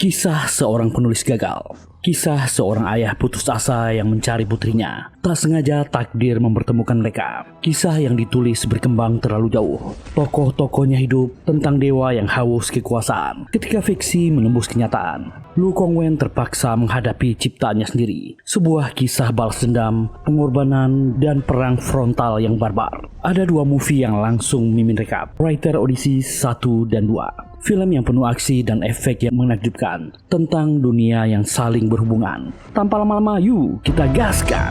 Kisah seorang penulis gagal. Kisah seorang ayah putus asa yang mencari putrinya. Tak sengaja takdir mempertemukan mereka. Kisah yang ditulis berkembang terlalu jauh. Tokoh-tokohnya hidup tentang dewa yang haus kekuasaan. Ketika fiksi menembus kenyataan, Lu Kongwen terpaksa menghadapi ciptaannya sendiri. Sebuah kisah balas dendam, pengorbanan, dan perang frontal yang barbar. Ada dua movie yang langsung mimin rekap. Writer Odyssey 1 dan 2. Film yang penuh aksi dan efek yang menakjubkan tentang dunia yang saling berhubungan. Tanpa lama-lama, yuk kita gaskan!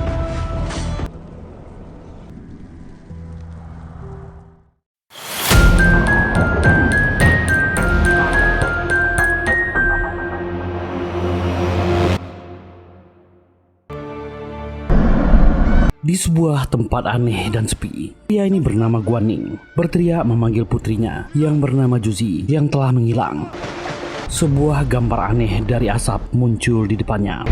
Di sebuah tempat aneh dan sepi, pria ini bernama Guanning berteriak memanggil putrinya yang bernama Juzi yang telah menghilang. Sebuah gambar aneh dari asap muncul di depannya.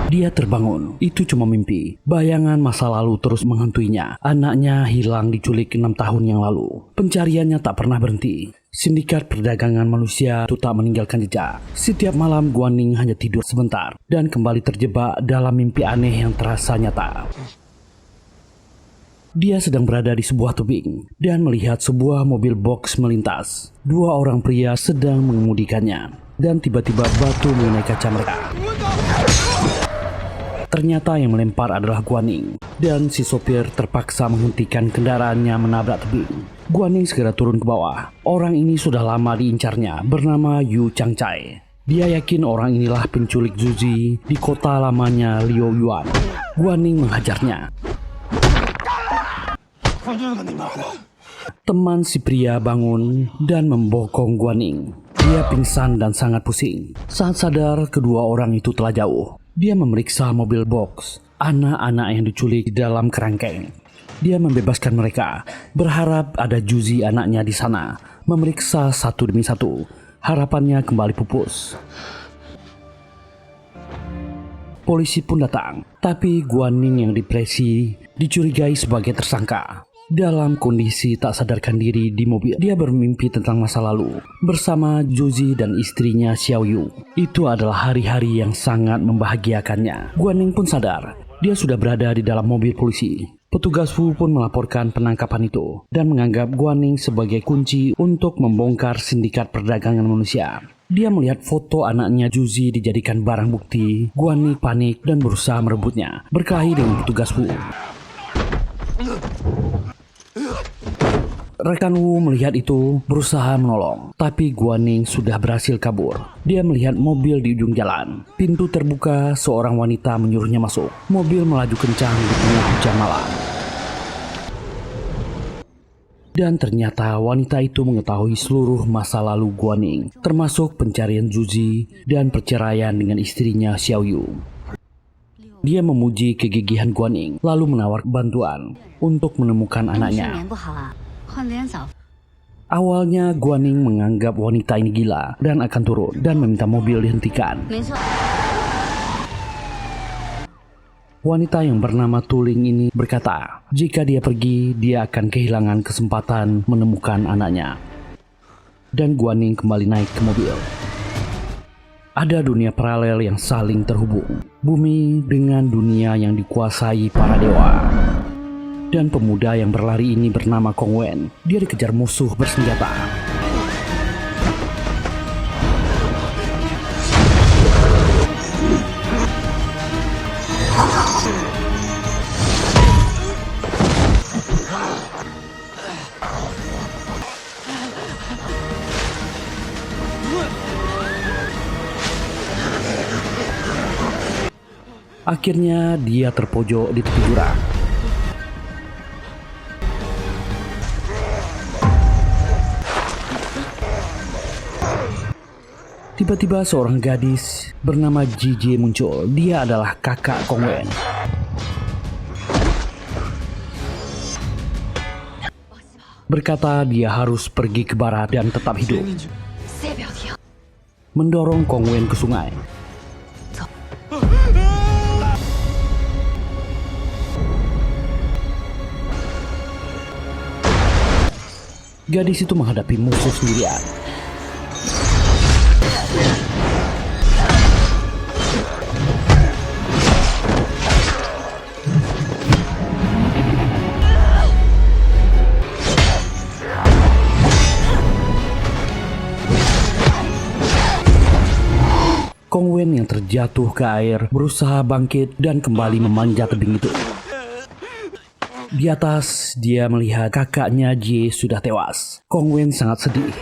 Dia terbangun, itu cuma mimpi. Bayangan masa lalu terus menghantuinya. Anaknya hilang diculik 6 tahun yang lalu. Pencariannya tak pernah berhenti. Sindikat perdagangan manusia itu tak meninggalkan jejak. Setiap malam Guanning hanya tidur sebentar dan kembali terjebak dalam mimpi aneh yang terasa nyata. Dia sedang berada di sebuah tebing dan melihat sebuah mobil box melintas. Dua orang pria sedang mengemudikannya dan tiba-tiba batu mengenai kaca mereka. Ternyata yang melempar adalah Guanning dan si sopir terpaksa menghentikan kendaraannya menabrak tebing. Guanning segera turun ke bawah. Orang ini sudah lama diincarnya, bernama Yu Changcai. Dia yakin orang inilah penculik Juzi di kota lamanya Liu Yuan. Guanning menghajarnya. Teman si pria bangun dan membokong Guanning. Dia pingsan dan sangat pusing. Saat sadar, kedua orang itu telah jauh. Dia memeriksa mobil box, anak-anak yang diculik di dalam kerangkeng. Dia membebaskan mereka, berharap ada Juzi anaknya di sana. Memeriksa satu demi satu, harapannya kembali pupus. Polisi pun datang, tapi Guanning yang depresi dicurigai sebagai tersangka. Dalam kondisi tak sadarkan diri di mobil, dia bermimpi tentang masa lalu bersama Juzi dan istrinya Xiao Yu. Itu adalah hari-hari yang sangat membahagiakannya. Guanning pun sadar, dia sudah berada di dalam mobil polisi. Petugas Wu pun melaporkan penangkapan itu dan menganggap Guanning sebagai kunci untuk membongkar sindikat perdagangan manusia. Dia melihat foto anaknya Juzi dijadikan barang bukti. Guanning panik dan berusaha merebutnya, berkelahi dengan petugas Wu. Rekan Wu melihat itu, berusaha menolong, tapi Guanning sudah berhasil kabur. Dia melihat mobil di ujung jalan. Pintu terbuka, seorang wanita menyuruhnya masuk. Mobil melaju kencang di tengah hujan malam. Dan ternyata wanita itu mengetahui seluruh masa lalu Guanning, termasuk pencarian Juzi dan perceraian dengan istrinya Xiao Yu. Dia memuji kegigihan Guanning, lalu menawar bantuan untuk menemukan anaknya. Awalnya Guanning menganggap wanita ini gila dan akan turun dan meminta mobil dihentikan. Wanita yang bernama Tuling ini berkata, jika dia pergi, dia akan kehilangan kesempatan menemukan anaknya. Dan Guanning kembali naik ke mobil. Ada dunia paralel yang saling terhubung. Bumi dengan dunia yang dikuasai para dewa. Dan pemuda yang berlari ini bernama Kongwen. Dia dikejar musuh bersenjata. Akhirnya dia terpojok di tepi jurang. Tiba-tiba seorang gadis bernama Jiji muncul. Dia adalah kakak Kongwen. Berkata dia harus pergi ke barat dan tetap hidup. Mendorong Kongwen ke sungai. Gadis itu menghadapi musuh sendirian. jatuh ke air, berusaha bangkit dan kembali memanjat tebing itu. Di atas, dia melihat kakaknya Jie sudah tewas. Kong Wen sangat sedih.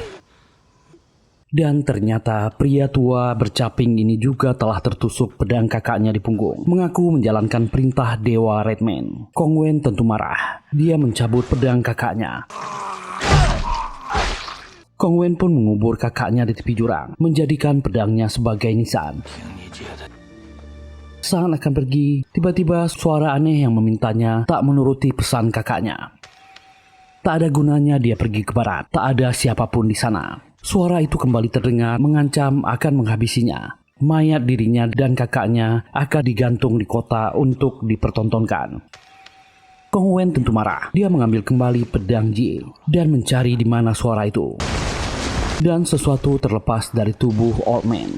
Dan ternyata pria tua bercaping ini juga telah tertusuk pedang kakaknya di punggung. Mengaku menjalankan perintah Dewa Redman. Kong Wen tentu marah. Dia mencabut pedang kakaknya. Kong Wen pun mengubur kakaknya di tepi jurang, menjadikan pedangnya sebagai nisan. Saat akan pergi, tiba-tiba suara aneh yang memintanya tak menuruti pesan kakaknya. Tak ada gunanya dia pergi ke barat, tak ada siapapun di sana. Suara itu kembali terdengar mengancam akan menghabisinya. Mayat dirinya dan kakaknya akan digantung di kota untuk dipertontonkan. Kong Wen tentu marah. Dia mengambil kembali pedang Jie dan mencari di mana suara itu. Dan sesuatu terlepas dari tubuh Old Man.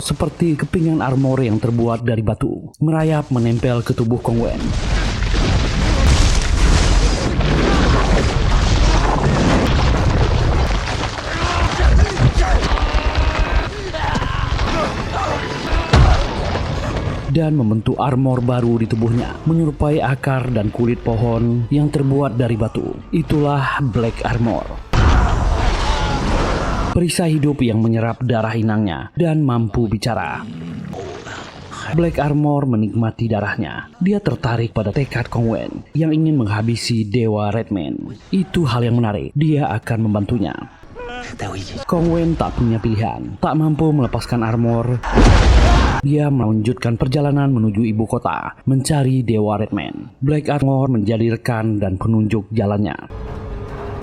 Seperti kepingan armor yang terbuat dari batu, merayap menempel ke tubuh Kong Wen. Dan membentuk armor baru di tubuhnya, menyerupai akar dan kulit pohon yang terbuat dari batu. Itulah Black Armor. Perisai hidup yang menyerap darah inangnya dan mampu bicara. Black Armor menikmati darahnya. Dia tertarik pada tekad Kong Wen yang ingin menghabisi Dewa Redman. Itu hal yang menarik. Dia akan membantunya. Kong Wen tak punya pilihan. Tak mampu melepaskan armor. Dia melanjutkan perjalanan menuju ibu kota, mencari Dewa Redman. Black Armor menjadi rekan dan penunjuk jalannya.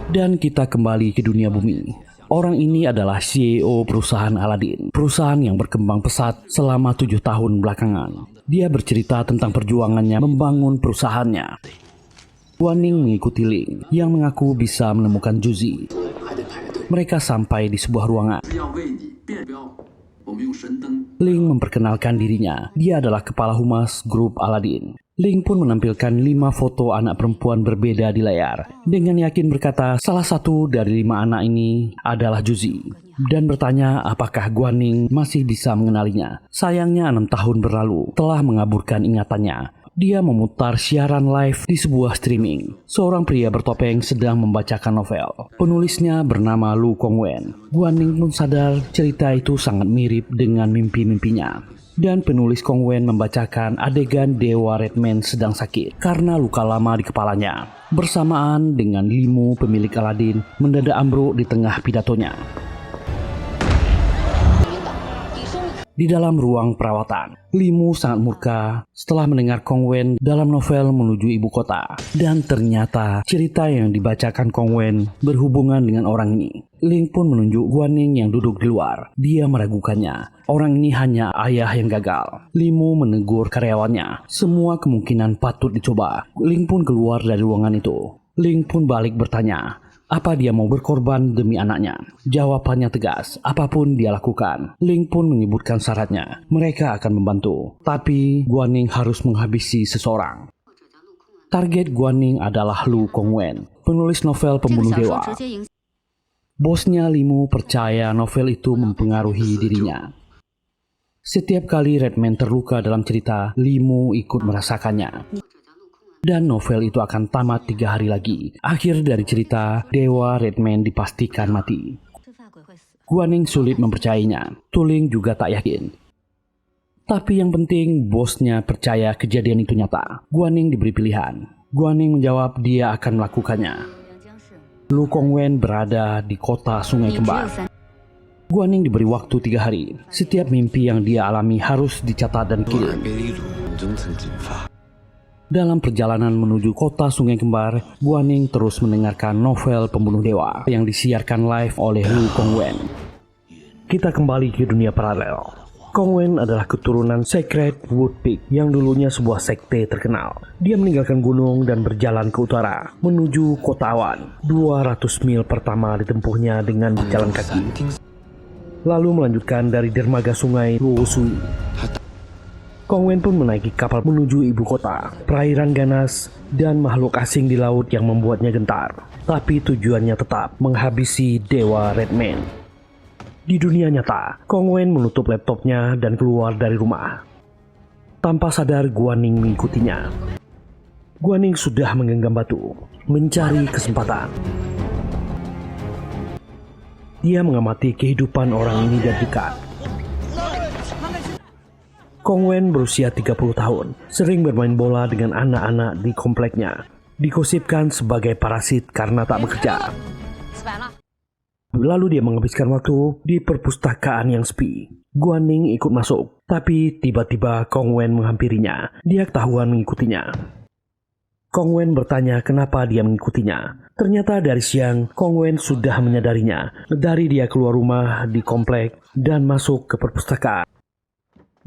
Dan kita kembali ke dunia bumi. Orang ini adalah CEO perusahaan Aladdin, perusahaan yang berkembang pesat selama 7 tahun belakangan. Dia bercerita tentang perjuangannya membangun perusahaannya. Guaning mengikuti Ling, yang mengaku bisa menemukan Juzi. Mereka sampai di sebuah ruangan. Ling memperkenalkan dirinya. Dia adalah kepala humas grup Aladdin. Ling pun menampilkan 5 foto anak perempuan berbeda di layar. Dengan yakin berkata salah satu dari 5 anak ini adalah Juzi. Dan bertanya apakah Guaning masih bisa mengenalinya. Sayangnya 6 tahun berlalu telah mengaburkan ingatannya. Dia memutar siaran live di sebuah streaming. Seorang pria bertopeng sedang membacakan novel. Penulisnya bernama Lu Kong Wen. Guaning pun sadar cerita itu sangat mirip dengan mimpi-mimpinya. Dan penulis Kong Wen membacakan adegan Dewa Redman sedang sakit karena luka lama di kepalanya. Bersamaan dengan Limu, pemilik Aladdin, mendadak ambruk di tengah pidatonya. Di dalam ruang perawatan, Limu sangat murka setelah mendengar Kong Wen dalam novel menuju ibu kota. Dan ternyata cerita yang dibacakan Kong Wen berhubungan dengan orang ini. Ling pun menunjuk Guaning yang duduk di luar. Dia meragukannya. Orang ini hanya ayah yang gagal. Limu menegur karyawannya. Semua kemungkinan patut dicoba. Ling pun keluar dari ruangan itu. Ling pun balik bertanya, apa dia mau berkorban demi anaknya? Jawabannya tegas, apapun dia lakukan. Ling pun menyebutkan syaratnya. Mereka akan membantu. Tapi Guaning harus menghabisi seseorang. Target Guaning adalah Lu Kong Wen, penulis novel Pembunuh Dewa. Bosnya Limu percaya novel itu mempengaruhi dirinya. Setiap kali Redman terluka dalam cerita, Limu ikut merasakannya. Dan novel itu akan tamat 3 hari lagi. Akhir dari cerita, Dewa Redman dipastikan mati. Guaning sulit mempercayainya. Tuling juga tak yakin. Tapi yang penting, bosnya percaya kejadian itu nyata. Guaning diberi pilihan. Guaning menjawab dia akan melakukannya. Lu Kong Wen berada di kota Sungai Kembar. Guaning diberi waktu 3 hari. Setiap mimpi yang dia alami harus dicatat dan kirim. Dalam perjalanan menuju kota Sungai Kembar, Guaning terus mendengarkan novel Pembunuh Dewa yang disiarkan live oleh Lu Kong Wen. Kita kembali ke dunia paralel. Kong Wen adalah keturunan Sacred Wood Peak yang dulunya sebuah sekte terkenal. Dia meninggalkan gunung dan berjalan ke utara menuju kota awan. 200 mil pertama ditempuhnya dengan berjalan kaki. Lalu melanjutkan dari dermaga sungai Luosui. Kong Wen pun menaiki kapal menuju ibu kota. Perairan ganas dan makhluk asing di laut yang membuatnya gentar. Tapi tujuannya tetap menghabisi Dewa Redman. Di dunia nyata, Kong Wen menutup laptopnya dan keluar dari rumah. Tanpa sadar, Guaning mengikutinya. Guaning sudah menggenggam batu, mencari kesempatan. Dia mengamati kehidupan orang ini dari dekat. Kong Wen berusia 30 tahun, sering bermain bola dengan anak-anak di kompleknya. Digosipkan sebagai parasit karena tak bekerja. Lalu dia menghabiskan waktu di perpustakaan yang sepi. Guaning ikut masuk, tapi tiba-tiba Kong Wen menghampirinya. Dia ketahuan mengikutinya. Kong Wen bertanya kenapa dia mengikutinya. Ternyata dari siang, Kong Wen sudah menyadarinya dari dia keluar rumah di komplek dan masuk ke perpustakaan.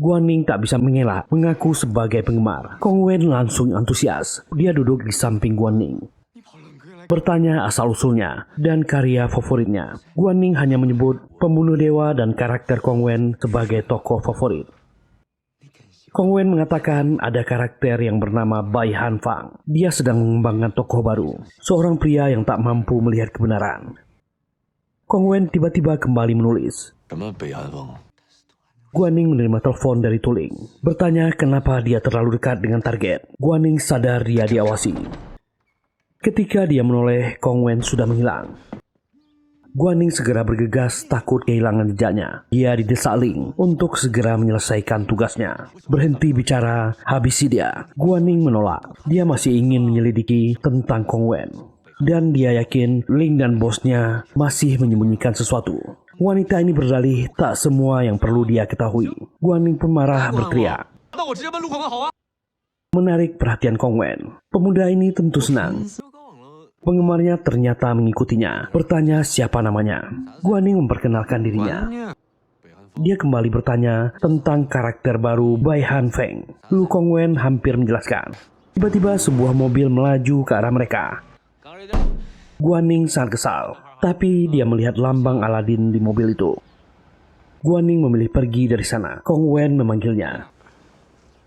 Guaning tak bisa mengelak, mengaku sebagai penggemar. Kong Wen langsung antusias. Dia duduk di samping Guaning, bertanya asal-usulnya dan karya favoritnya. Guaning hanya menyebut pembunuh dewa dan karakter Kong Wen sebagai tokoh favorit. Kong Wen mengatakan ada karakter yang bernama Bai Han Fang. Dia sedang mengembangkan tokoh baru, seorang pria yang tak mampu melihat kebenaran. Kong Wen tiba-tiba kembali menulis. Guaning menerima telepon dari Tuling, bertanya kenapa dia terlalu dekat dengan target. Guaning sadar dia diawasi. Ketika dia menoleh, Kong Wen sudah menghilang. Guaning segera bergegas takut kehilangan jejaknya. Dia didesak Ling untuk segera menyelesaikan tugasnya. Berhenti bicara, habisi dia. Guaning menolak. Dia masih ingin menyelidiki tentang Kong Wen. Dan dia yakin Ling dan bosnya masih menyembunyikan sesuatu. Wanita ini berdalih tak semua yang perlu dia ketahui. Guaning pun marah berteriak, menarik perhatian Kong Wen. Pemuda ini tentu senang. Penggemarnya ternyata mengikutinya, bertanya siapa namanya. Guaning memperkenalkan dirinya. Dia kembali bertanya tentang karakter baru Bai Han Feng. Lu Kong Wen hampir menjelaskan. Tiba-tiba sebuah mobil melaju ke arah mereka. Guaning sangat kesal, tapi dia melihat lambang Aladin di mobil itu. Guaning memilih pergi dari sana. Kong Wen memanggilnya.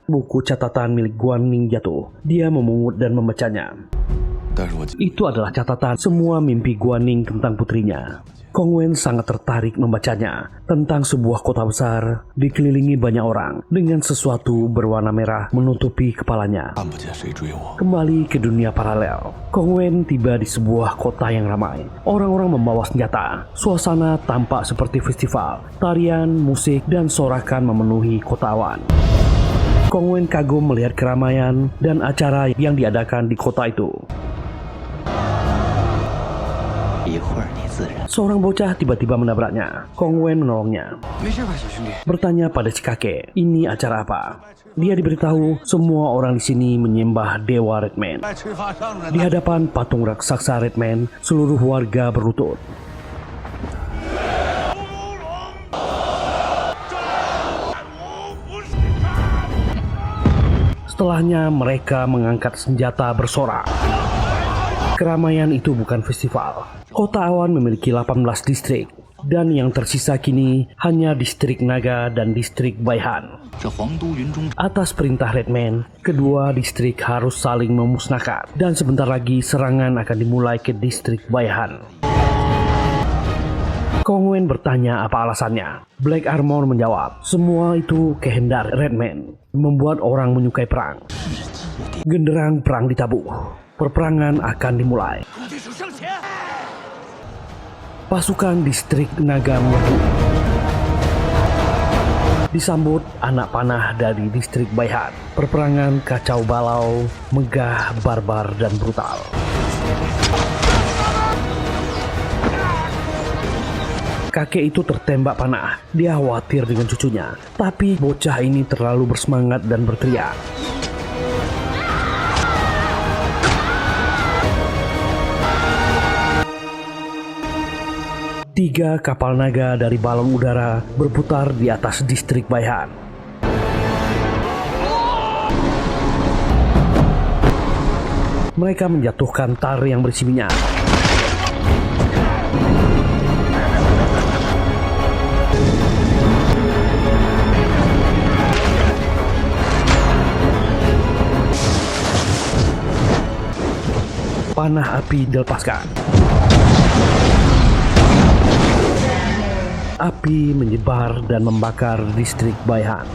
Buku catatan milik Guaning jatuh. Dia memungut dan membacanya. Itu adalah catatan semua mimpi Guaning tentang putrinya. Kong Wen sangat tertarik membacanya tentang sebuah kota besar dikelilingi banyak orang dengan sesuatu berwarna merah menutupi kepalanya. Kembali ke dunia paralel, Kong Wen tiba di sebuah kota yang ramai. Orang-orang membawa senjata. Suasana tampak seperti festival. Tarian, musik, dan sorakan memenuhi kota awan. Kong Wen kagum melihat keramaian dan acara yang diadakan di kota itu. Seorang bocah tiba-tiba menabraknya. Kong Wen menolongnya. Bertanya pada si kakek, ini acara apa? Dia diberitahu semua orang di sini menyembah Dewa Redman. Di hadapan patung raksasa Redman, seluruh warga berlutut. Setelahnya mereka mengangkat senjata bersorak. Keramaian itu bukan festival. Kota awan memiliki 18 distrik, dan yang tersisa kini hanya distrik Naga dan distrik Baihan. Atas perintah Redman, kedua distrik harus saling memusnahkan, dan sebentar lagi serangan akan dimulai ke distrik Baihan. Kong Wen bertanya apa alasannya. Black Armor menjawab, semua itu kehendak Redman, membuat orang menyukai perang. Genderang perang ditabuh. Perperangan akan dimulai. Pasukan distrik Naga menyerbu. Disambut anak panah dari distrik Baihan. Perperangan kacau balau, megah, barbar, dan brutal. Kakek itu tertembak panah. Dia khawatir dengan cucunya. Tapi bocah ini terlalu bersemangat dan berteriak. Tiga kapal naga dari balon udara berputar di atas distrik Baihan. Mereka menjatuhkan tar yang berisi minyak. Panah api dilepaskan. Api menyebar dan membakar distrik Baihan.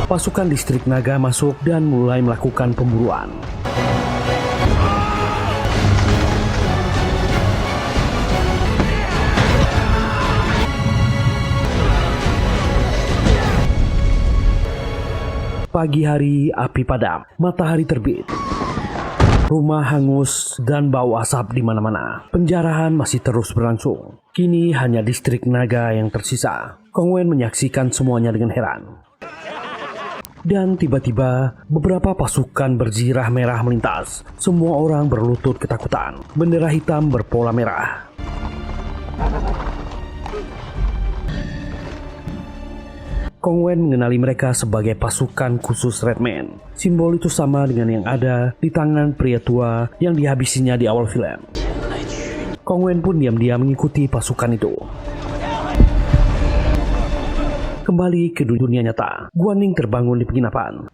Pasukan distrik naga masuk dan mulai melakukan pemburuan. Pagi hari, api padam, matahari terbit. Rumah hangus dan bau asap di mana-mana. Penjarahan masih terus berlangsung. Kini hanya distrik naga yang tersisa. Kong Wen menyaksikan semuanya dengan heran. Dan tiba-tiba beberapa pasukan berzirah merah melintas. Semua orang berlutut ketakutan. Bendera hitam berpola merah. Kong Wen mengenali mereka sebagai pasukan khusus Redman. Simbol itu sama dengan yang ada di tangan pria tua yang dihabisinya di awal film. Kong Wen pun diam-diam mengikuti pasukan itu. Kembali ke dunia nyata, Guan Ning terbangun di penginapan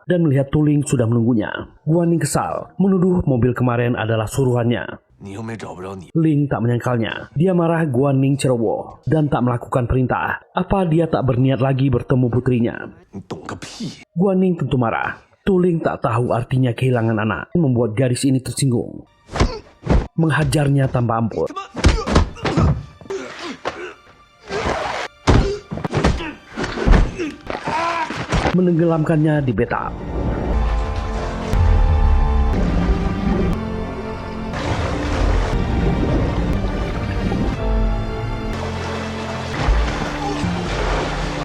dan melihat Tu Ling sudah menunggunya. Guan Ning kesal, menuduh mobil kemarin adalah suruhannya. Ling tak menyangkalnya. Dia marah Guan Ning ceroboh dan tak melakukan perintah. Apa dia tak berniat lagi bertemu putrinya? Guan Ning tentu marah. Tu Ling tak tahu artinya kehilangan anak. Membuat gadis ini tersinggung. Menghajarnya tanpa ampun. Menenggelamkannya di bathtub.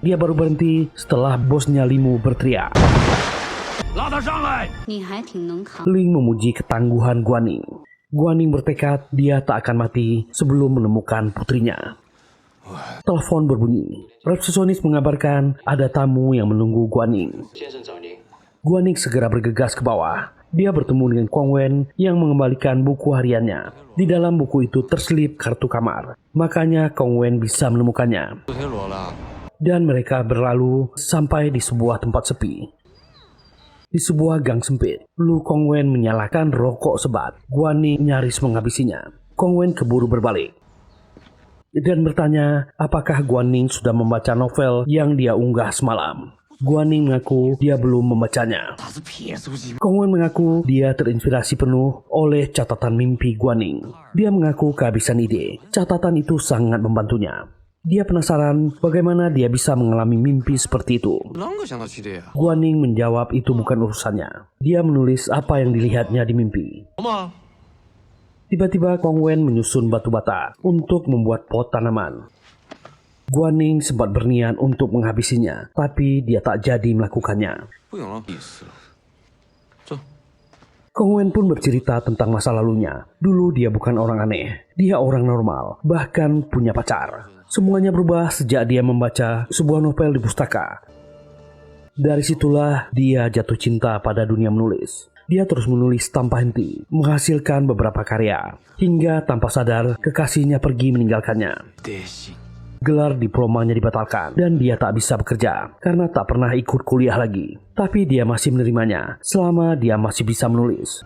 Dia baru berhenti setelah bosnya Limu berteriak. Ling memuji ketangguhan Guan Ning. Guan Ning bertekad dia tak akan mati sebelum menemukan putrinya. Telepon berbunyi. Resepsionis mengabarkan ada tamu yang menunggu Guan Ning. Guan Ning segera bergegas ke bawah. Dia bertemu dengan Kong Wen yang mengembalikan buku hariannya. Di dalam buku itu terselip kartu kamar. Makanya Kong Wen bisa menemukannya. Dan mereka berlalu sampai di sebuah tempat sepi. Di sebuah gang sempit, Lu Kong Wen menyalakan rokok sebat. Guan Ning nyaris menghabisinya. Kong Wen keburu berbalik dan bertanya apakah Guan Ning sudah membaca novel yang dia unggah semalam. Guan Ning mengaku dia belum membacanya. Kong Wen mengaku dia terinspirasi penuh oleh catatan mimpi Guan Ning. Dia mengaku kehabisan ide. Catatan itu sangat membantunya. Dia penasaran bagaimana dia bisa mengalami mimpi seperti itu. Guan Ning menjawab itu bukan urusannya. Dia menulis apa yang dilihatnya di mimpi. Tiba-tiba Kong Wen menyusun batu bata untuk membuat pot tanaman. Guan Ning sempat berniat untuk menghabisinya, tapi dia tak jadi melakukannya. Kong Wen pun bercerita tentang masa lalunya. Dulu dia bukan orang aneh. Dia orang normal, bahkan punya pacar. Semuanya berubah sejak dia membaca sebuah novel di pustaka. Dari situlah dia jatuh cinta pada dunia menulis. Dia terus menulis tanpa henti, menghasilkan beberapa karya. Hingga tanpa sadar, kekasihnya pergi meninggalkannya. Gelar diplomanya dibatalkan, dan dia tak bisa bekerja karena tak pernah ikut kuliah lagi. Tapi dia masih menerimanya, selama dia masih bisa menulis.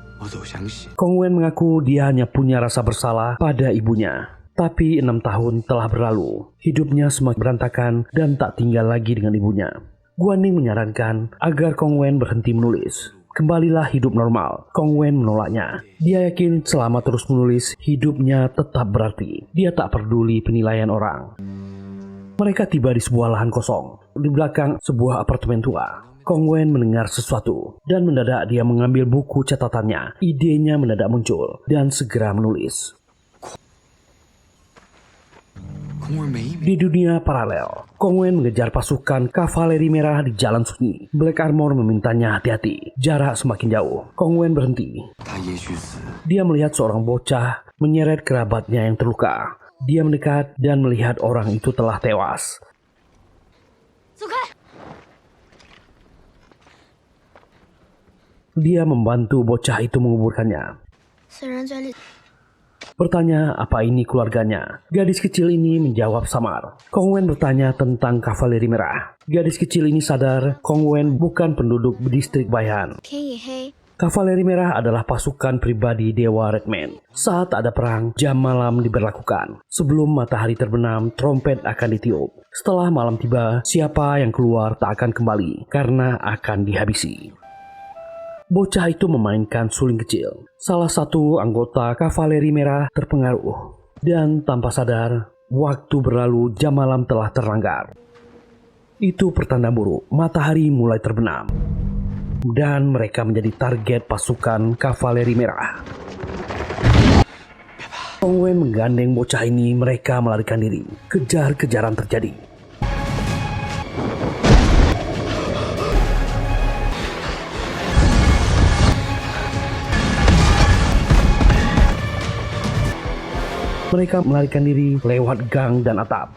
Kong Wen mengaku dia hanya punya rasa bersalah pada ibunya. Tapi 6 tahun telah berlalu, hidupnya semakin berantakan dan tak tinggal lagi dengan ibunya. Guan Ning menyarankan agar Kong Wen berhenti menulis. Kembalilah hidup normal. Kong Wen menolaknya. Dia yakin selama terus menulis, hidupnya tetap berarti. Dia tak peduli penilaian orang. Mereka tiba di sebuah lahan kosong, di belakang sebuah apartemen tua. Kong Wen mendengar sesuatu, dan mendadak dia mengambil buku catatannya. Idenya mendadak muncul, dan segera menulis. Di dunia paralel, Kong Wen mengejar pasukan kavaleri merah di jalan sunyi. Black Armor memintanya hati-hati. Jarak semakin jauh. Kong Wen berhenti. Dia melihat seorang bocah menyeret kerabatnya yang terluka. Dia mendekat dan melihat orang itu telah tewas. Dia membantu bocah itu menguburkannya. bertanya apa ini keluarganya. Gadis kecil ini menjawab samar. Kong Wen bertanya tentang kavaleri merah. Gadis kecil ini sadar Kong Wen bukan penduduk distrik Baihan. Kavaleri merah adalah pasukan pribadi Dewa Redman. Saat ada perang, jam malam diberlakukan. Sebelum matahari terbenam, trompet akan ditiup. Setelah malam tiba, siapa yang keluar tak akan kembali karena akan dihabisi. Bocah itu memainkan suling kecil. Salah satu anggota kavaleri merah terpengaruh. Dan tanpa sadar, waktu berlalu, jam malam telah terlanggar. Itu pertanda buruk, matahari mulai terbenam. Dan mereka menjadi target pasukan kavaleri merah. Kong Wen menggandeng bocah ini, mereka melarikan diri. Kejar-kejaran terjadi. Mereka melarikan diri lewat gang dan atap.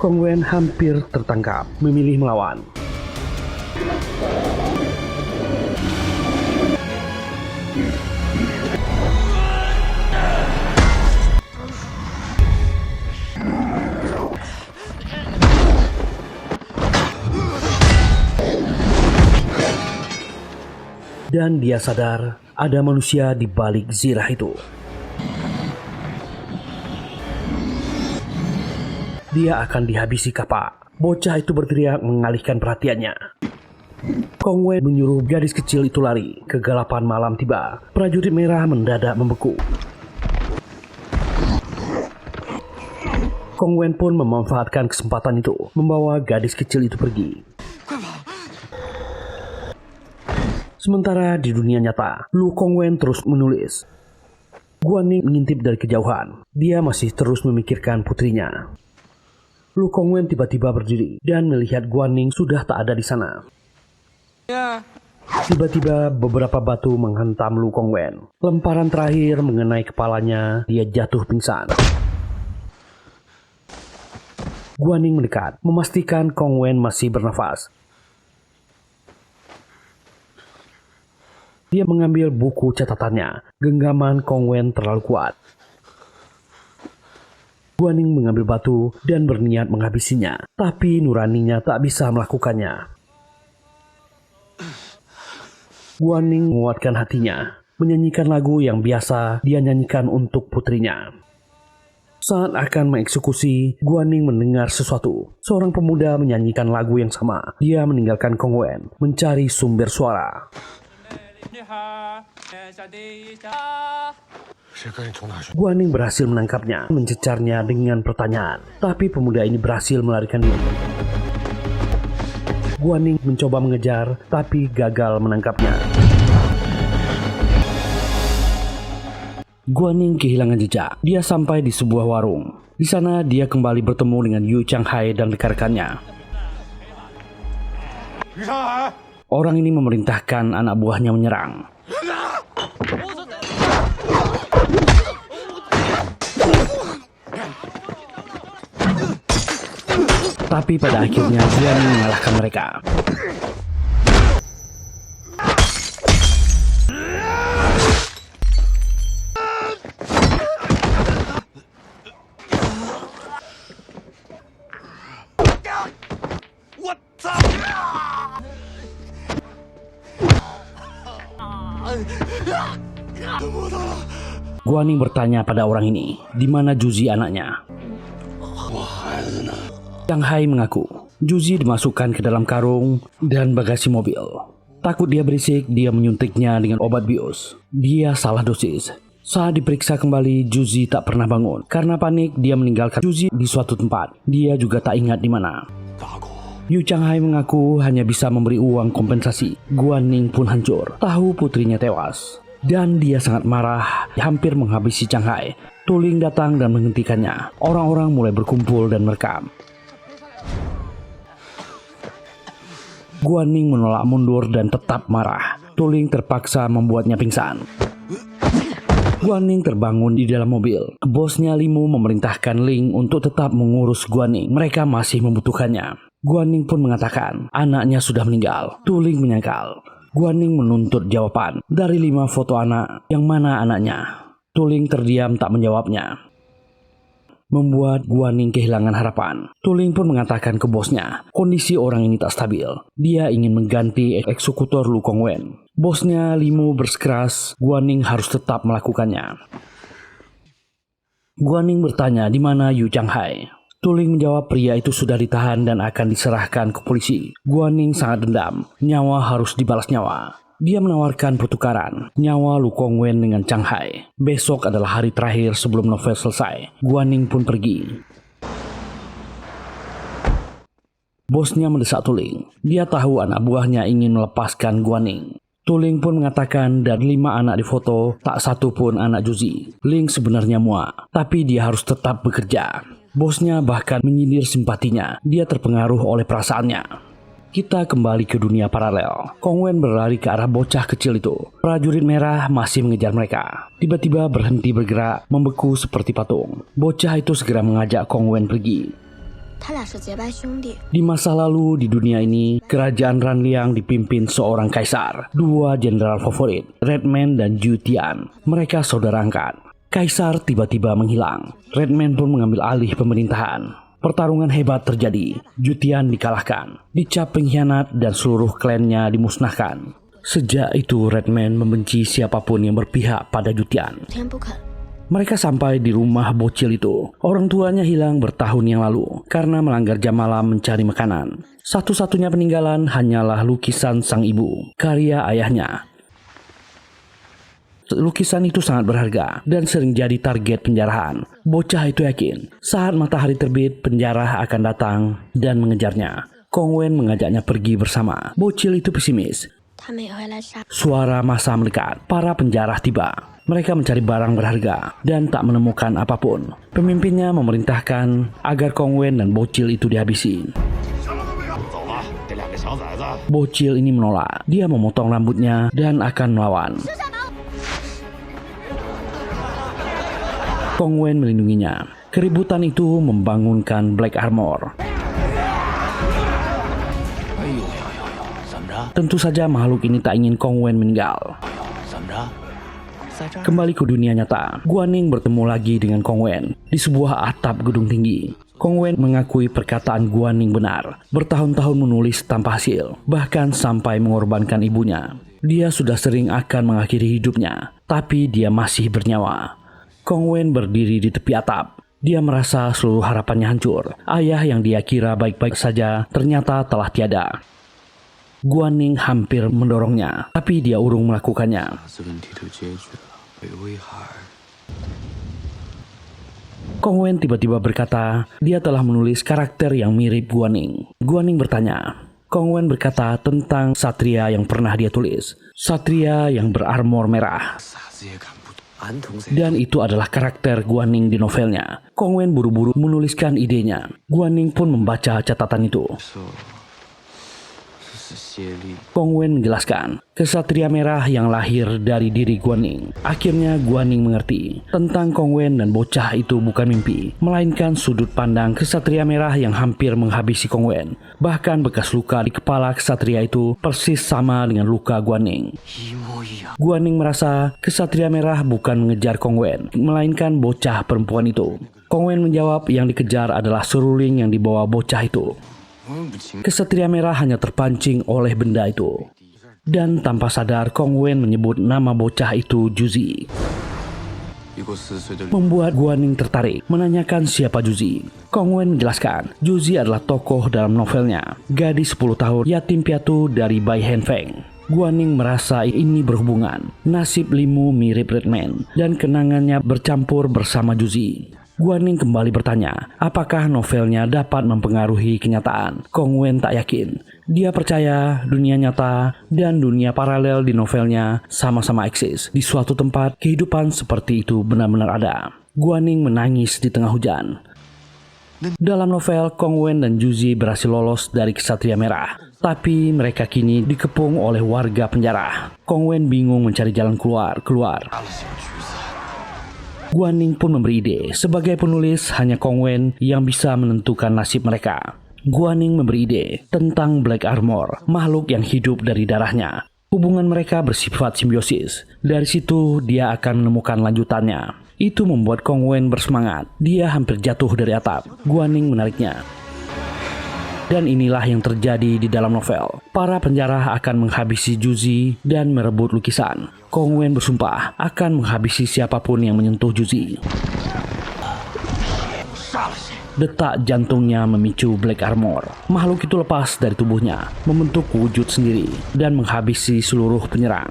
Kong Wen hampir tertangkap, memilih melawan. Dan dia sadar ada manusia di balik zirah itu. Dia akan dihabisi kapak. Bocah itu berteriak mengalihkan perhatiannya. Kong Wen menyuruh gadis kecil itu lari. Kegelapan malam tiba. Prajurit merah mendadak membeku. Kong Wen pun memanfaatkan kesempatan itu, membawa gadis kecil itu pergi. Sementara di dunia nyata, Lu Kong Wen terus menulis. Guan Ning mengintip dari kejauhan. Dia masih terus memikirkan putrinya. Lu Kong Wen tiba-tiba berdiri dan melihat Guan Ning sudah tak ada di sana. Tiba-tiba beberapa batu menghantam Lu Kong Wen. Lemparan terakhir mengenai kepalanya, dia jatuh pingsan. Guan Ning mendekat, memastikan Kong Wen masih bernafas. Dia mengambil buku catatannya. Genggaman Kong Wen terlalu kuat. Guan Ning mengambil batu dan berniat menghabisinya, tapi nuraninya tak bisa melakukannya. Guan Ning menguatkan hatinya, menyanyikan lagu yang biasa dia nyanyikan untuk putrinya. Saat akan mengeksekusi, Guan Ning mendengar sesuatu. Seorang pemuda menyanyikan lagu yang sama. Dia meninggalkan Kong Wen, mencari sumber suara. Guan Ning berhasil menangkapnya, mencecarnya dengan pertanyaan. Tapi pemuda ini berhasil melarikan diri. Guan Ning mencoba mengejar, tapi gagal menangkapnya. Guan Ning kehilangan jejak. Dia sampai di sebuah warung. Di sana dia kembali bertemu dengan Yu Changhai dan rekan-rekannya. Orang ini memerintahkan anak buahnya menyerang. Tapi pada akhirnya Guan Ning mengalahkan mereka. Guan Ning bertanya pada orang ini, di mana Juzi anaknya. Chang Hai mengaku, Juzi dimasukkan ke dalam karung dan bagasi mobil. Takut dia berisik, dia menyuntiknya dengan obat bius. Dia salah dosis. Saat diperiksa kembali, Juzi tak pernah bangun. Karena panik, dia meninggalkan Juzi di suatu tempat. Dia juga tak ingat di mana. Yu Chang Hai mengaku hanya bisa memberi uang kompensasi. Guan Ning pun hancur, tahu putrinya tewas. Dan dia sangat marah, hampir menghabisi Chang Hai. Tu Ling datang dan menghentikannya. Orang-orang mulai berkumpul dan merekam. Guan Ning menolak mundur dan tetap marah. Tu Ling terpaksa membuatnya pingsan. Guan Ning terbangun di dalam mobil. Bosnya Limu memerintahkan Ling untuk tetap mengurus Guan Ning. Mereka masih membutuhkannya. Guan Ning pun mengatakan anaknya sudah meninggal. Tu Ling menyangkal. Guan Ning menuntut jawaban dari 5 foto anak. Yang mana anaknya? Tu Ling terdiam tak menjawabnya, membuat Guan Ning kehilangan harapan. Tu Ling pun mengatakan ke bosnya, kondisi orang ini tak stabil. Dia ingin mengganti eksekutor Lu Kongwen. Bosnya Limu bersikeras, Guan Ning harus tetap melakukannya. Guan Ning bertanya di mana Yu Chang Hai. Tu Ling menjawab pria itu sudah ditahan dan akan diserahkan ke polisi. Guan Ning sangat dendam, nyawa harus dibalas nyawa. Dia menawarkan pertukaran, nyawa Lu Kongwen dengan Chang Hai. Besok adalah hari terakhir sebelum novel selesai. Guan Ning pun pergi. Bosnya mendesak Tu Ling. Dia tahu anak buahnya ingin melepaskan Guan Ning. Tu Ling pun mengatakan dari 5 anak di foto, tak satu pun anak Juzi. Ling sebenarnya muak, tapi dia harus tetap bekerja. Bosnya bahkan menyindir simpatinya. Dia terpengaruh oleh perasaannya. Kita kembali ke dunia paralel. Kongwen berlari ke arah bocah kecil itu. Prajurit merah masih mengejar mereka. Tiba-tiba berhenti bergerak, membeku seperti patung. Bocah itu segera mengajak Kongwen pergi. Di masa lalu di dunia ini, kerajaan Ranliang dipimpin seorang kaisar. 2 jenderal favorit, Redman dan Jutian. Mereka saudara angkat. Kaisar tiba-tiba menghilang. Redman pun mengambil alih pemerintahan. Pertarungan hebat terjadi. Jutian dikalahkan, dicap pengkhianat dan seluruh klannya dimusnahkan. Sejak itu Redman membenci siapapun yang berpihak pada Jutian. Mereka sampai di rumah bocil itu. Orang tuanya hilang bertahun yang lalu karena melanggar jam malam mencari makanan. Satu-satunya peninggalan hanyalah lukisan sang ibu, karya ayahnya. Lukisan itu sangat berharga dan sering jadi target penjarahan. Bocah itu yakin saat matahari terbit penjara akan datang dan mengejarnya. Kongwen mengajaknya pergi bersama. Bocil itu pesimis. Suara massa mendekat. Para penjara tiba. Mereka mencari barang berharga dan tak menemukan apapun. Pemimpinnya memerintahkan agar Kongwen dan bocil itu dihabisi. Bocil ini menolak. Dia memotong rambutnya dan akan melawan. Kongwen melindunginya. Keributan itu membangunkan Black Armor. Tentu saja makhluk ini tak ingin Kongwen meninggal. Kembali ke dunia nyata, Guan Ning bertemu lagi dengan Kongwen di sebuah atap gedung tinggi. Kongwen mengakui perkataan Guan Ning benar. Bertahun-tahun menulis tanpa hasil, bahkan sampai mengorbankan ibunya. Dia sudah sering akan mengakhiri hidupnya, tapi dia masih bernyawa. Kongwen berdiri di tepi atap. Dia merasa seluruh harapannya hancur. Ayah yang dia kira baik-baik saja ternyata telah tiada. Guan Ning hampir mendorongnya, tapi dia urung melakukannya. Kongwen tiba-tiba berkata, dia telah menulis karakter yang mirip Guan Ning. Guan Ning bertanya. Kongwen berkata tentang satria yang pernah dia tulis. Satria yang berarmor merah. Dan itu adalah karakter Guan Ning di novelnya. Kongwen buru-buru menuliskan idenya. Guan Ning pun membaca catatan itu. Kongwen menjelaskan, kesatria merah yang lahir dari diri Guan Ning. Akhirnya Guan Ning mengerti tentang Kongwen dan bocah itu bukan mimpi, melainkan sudut pandang kesatria merah yang hampir menghabisi Kongwen. Bahkan bekas luka di kepala kesatria itu persis sama dengan luka Guan Ning. Guan Ning merasa kesatria merah bukan mengejar Kongwen, melainkan bocah perempuan itu. Kongwen menjawab yang dikejar adalah seruling yang dibawa bocah itu. Kesatria merah hanya terpancing oleh benda itu. Dan tanpa sadar Kong Wen menyebut nama bocah itu Juzi. Membuat Guaning tertarik menanyakan siapa Juzi. Kong Wen menjelaskan, Juzi adalah tokoh dalam novelnya, gadis 10 tahun yatim piatu dari Bai Henfeng. Guaning merasa ini berhubungan. Nasib Limu mirip Redman dan kenangannya bercampur bersama Juzi. Guaning kembali bertanya, apakah novelnya dapat mempengaruhi kenyataan? Kong Wen tak yakin. Dia percaya dunia nyata dan dunia paralel di novelnya sama-sama eksis. Di suatu tempat, kehidupan seperti itu benar-benar ada. Guaning menangis di tengah hujan. Dalam novel, Kong Wen dan Juzi berhasil lolos dari Ksatria Merah. Tapi mereka kini dikepung oleh warga penjara. Kong Wen bingung mencari jalan keluar. Guaning pun memberi ide, sebagai penulis hanya Kong Wen yang bisa menentukan nasib mereka. Guaning memberi ide tentang Black Armor, makhluk yang hidup dari darahnya. Hubungan mereka bersifat simbiosis. Dari situ dia akan menemukan lanjutannya. Itu membuat Kong Wen bersemangat. Dia hampir jatuh dari atap. Guaning menariknya. Dan inilah yang terjadi di dalam novel. Para penjara akan menghabisi Juzi dan merebut lukisan. Kong Wen bersumpah akan menghabisi siapapun yang menyentuh Juzi. Detak jantungnya memicu Black Armor. Makhluk itu lepas dari tubuhnya, membentuk wujud sendiri, dan menghabisi seluruh penyerang.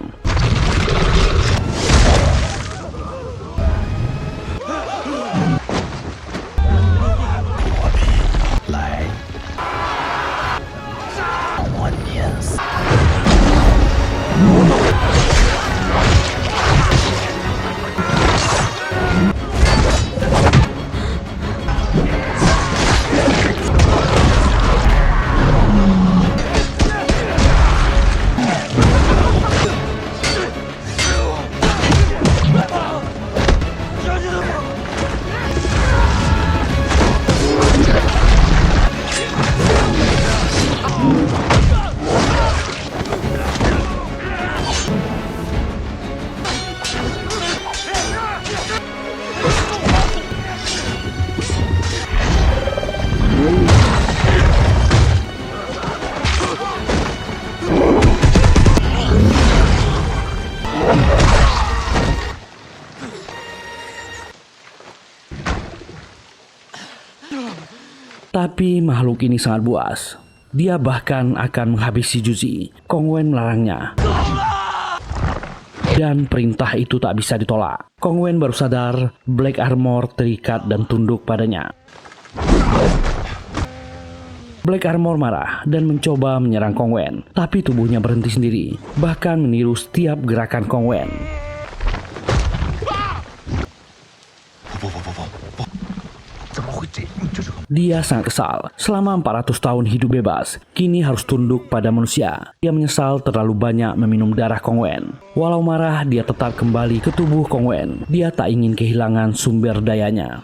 Tapi makhluk ini sangat buas. Dia bahkan akan menghabisi Juzi. Kong Wen melarangnya. Dan perintah itu tak bisa ditolak. Kong Wen baru sadar Black Armor terikat dan tunduk padanya. Black Armor marah dan mencoba menyerang Kong Wen. Tapi tubuhnya berhenti sendiri. Bahkan meniru setiap gerakan Kong Wen. Dia sangat kesal. Selama 400 tahun hidup bebas, kini harus tunduk pada manusia. Dia menyesal terlalu banyak meminum darah Kong Wen. Walau marah, dia tetap kembali ke tubuh Kong Wen. Dia tak ingin kehilangan sumber dayanya.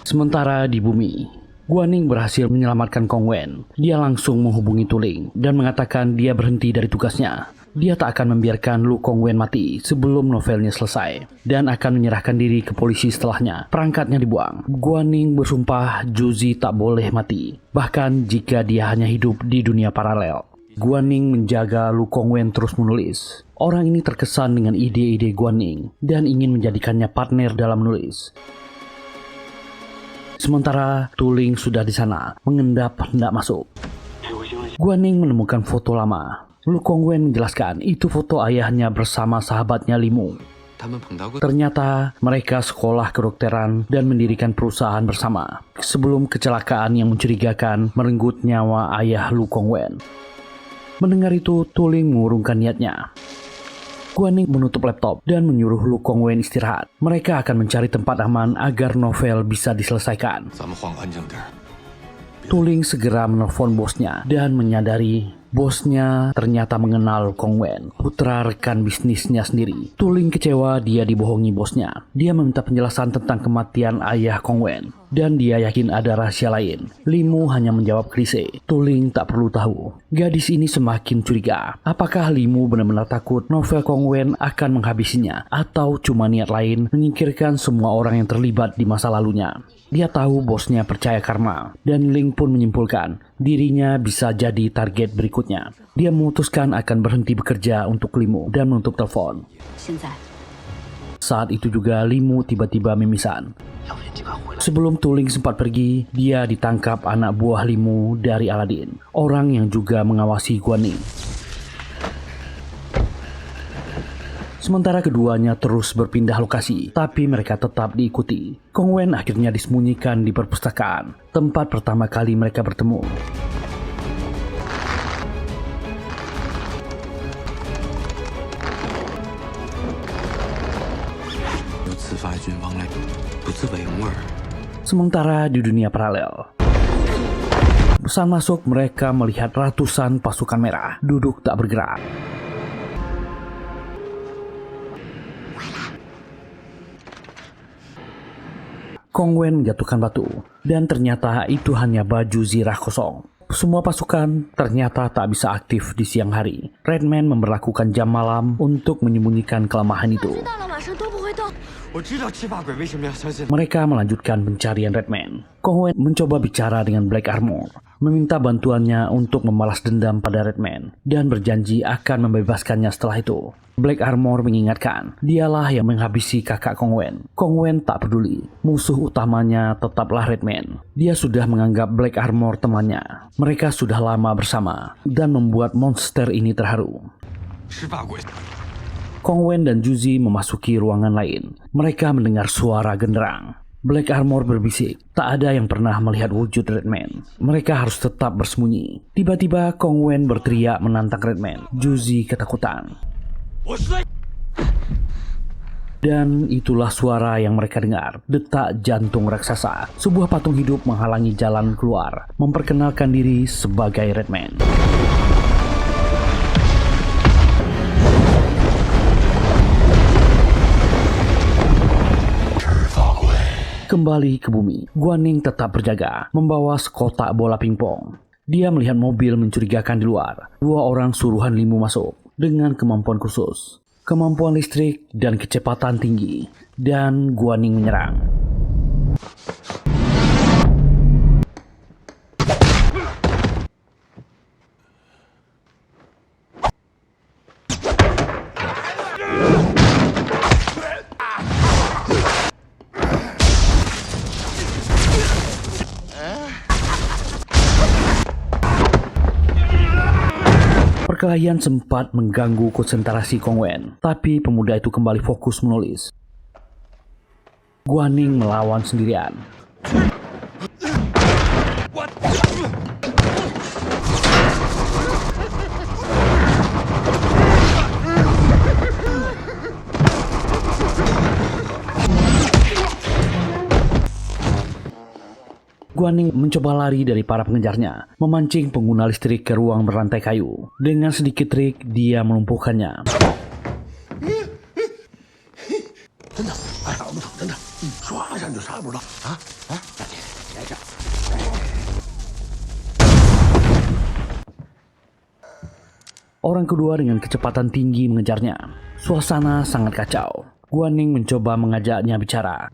Sementara di bumi, Guaning berhasil menyelamatkan Kong Wen. Dia langsung menghubungi Tuling dan mengatakan dia berhenti dari tugasnya. Dia tak akan membiarkan Lu Kong Wen mati sebelum novelnya selesai dan akan menyerahkan diri ke polisi setelahnya. Perangkatnya dibuang. Guaning bersumpah Juzi tak boleh mati, bahkan jika dia hanya hidup di dunia paralel. Guaning menjaga Lu Kong Wen terus menulis. Orang ini terkesan dengan ide-ide Guaning dan ingin menjadikannya partner dalam menulis. Sementara Tuling sudah di sana, mengendap hendak masuk. Guaning menemukan foto lama. Lu Kong Wen menjelaskan itu foto ayahnya bersama sahabatnya Limu. Ternyata mereka sekolah kedokteran dan mendirikan perusahaan bersama sebelum kecelakaan yang mencurigakan merenggut nyawa ayah Lu Kong Wen. Mendengar itu, Tuling mengurungkan niatnya. Guaning menutup laptop dan menyuruh Lu Kong Wen istirahat. Mereka akan mencari tempat aman agar novel bisa diselesaikan. Tuling segera menelpon bosnya dan menyadari bosnya ternyata mengenal Kong Wen, putra rekan bisnisnya sendiri. Tuling kecewa dia dibohongi bosnya. Dia meminta penjelasan tentang kematian ayah Kong Wen. dan dia yakin ada rahasia lain. Limu hanya menjawab klise, Tuling tak perlu tahu. Gadis ini semakin curiga. Apakah Limu benar-benar takut novel Kong Wen akan menghabisinya, atau cuma niat lain menyingkirkan semua orang yang terlibat di masa lalunya? Dia tahu bosnya percaya karma, dan Ling pun menyimpulkan dirinya bisa jadi target berikutnya. Dia memutuskan akan berhenti bekerja untuk Limu dan menutup telepon. Saat itu juga Limu tiba-tiba mimisan. Sebelum Tuling sempat pergi, dia ditangkap anak buah Limu dari Aladin, orang yang juga mengawasi Guaning. Sementara keduanya terus berpindah lokasi, tapi mereka tetap diikuti. Kong Wen akhirnya disembunyikan di perpustakaan, tempat pertama kali mereka bertemu. Sementara di dunia paralel, saat masuk mereka melihat ratusan pasukan merah duduk tak bergerak. Kong Wen menjatuhkan batu, dan ternyata itu hanya baju zirah kosong. Semua pasukan ternyata tak bisa aktif di siang hari. Redman memberlakukan jam malam untuk menyembunyikan kelemahan itu. Mereka melanjutkan pencarian Redman. Kong Wen mencoba bicara dengan Black Armor, meminta bantuannya untuk membalas dendam pada Redman, dan berjanji akan membebaskannya setelah itu. Black Armor mengingatkan, dialah yang menghabisi kakak Kong Wen. Kong Wen tak peduli, musuh utamanya tetaplah Redman. Dia sudah menganggap Black Armor temannya. Mereka sudah lama bersama, dan membuat monster ini terharu. Kong Wen dan Juzi memasuki ruangan lain. Mereka mendengar suara genderang. Black Armor berbisik, tak ada yang pernah melihat wujud Redman. Mereka harus tetap bersembunyi. Tiba-tiba Kong Wen berteriak menantang Redman. Juzi ketakutan. Dan itulah suara yang mereka dengar, detak jantung raksasa. Sebuah patung hidup menghalangi jalan keluar, memperkenalkan diri sebagai Redman. Kembali ke bumi, Guaning tetap berjaga, membawa sekotak bola pingpong. Dia melihat mobil mencurigakan di luar. 2 orang suruhan Limu masuk dengan kemampuan khusus, kemampuan listrik dan kecepatan tinggi, dan Guaning menyerang. Perkelahian sempat mengganggu konsentrasi Kong Wen, tapi pemuda itu kembali fokus menulis. Guaning melawan sendirian. Guaning mencoba lari dari para pengejarnya, memancing pengguna listrik ke ruang berlantai kayu. Dengan sedikit trik, dia melumpuhkannya. Orang kedua dengan kecepatan tinggi mengejarnya. Suasana sangat kacau. Guaning mencoba mengajaknya bicara.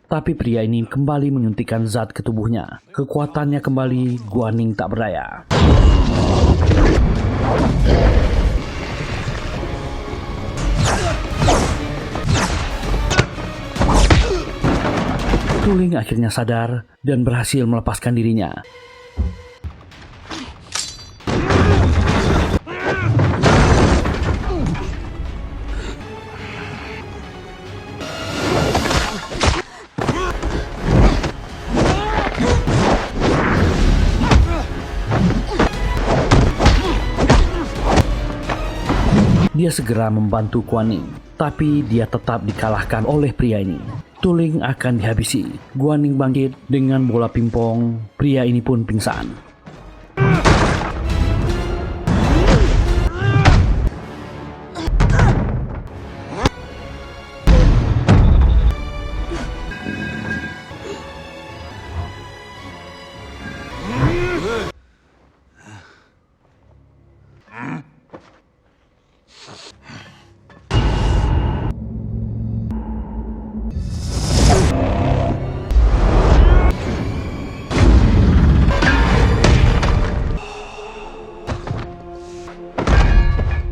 Tapi pria ini kembali menyuntikkan zat ke tubuhnya. Kekuatannya kembali, Guaning tak berdaya. Tuling akhirnya sadar dan berhasil melepaskan dirinya. Dia segera membantu Guaning, tapi dia tetap dikalahkan oleh pria ini. Tuling akan dihabisi. Guaning bangkit dengan bola pingpong. Pria ini pun pingsan.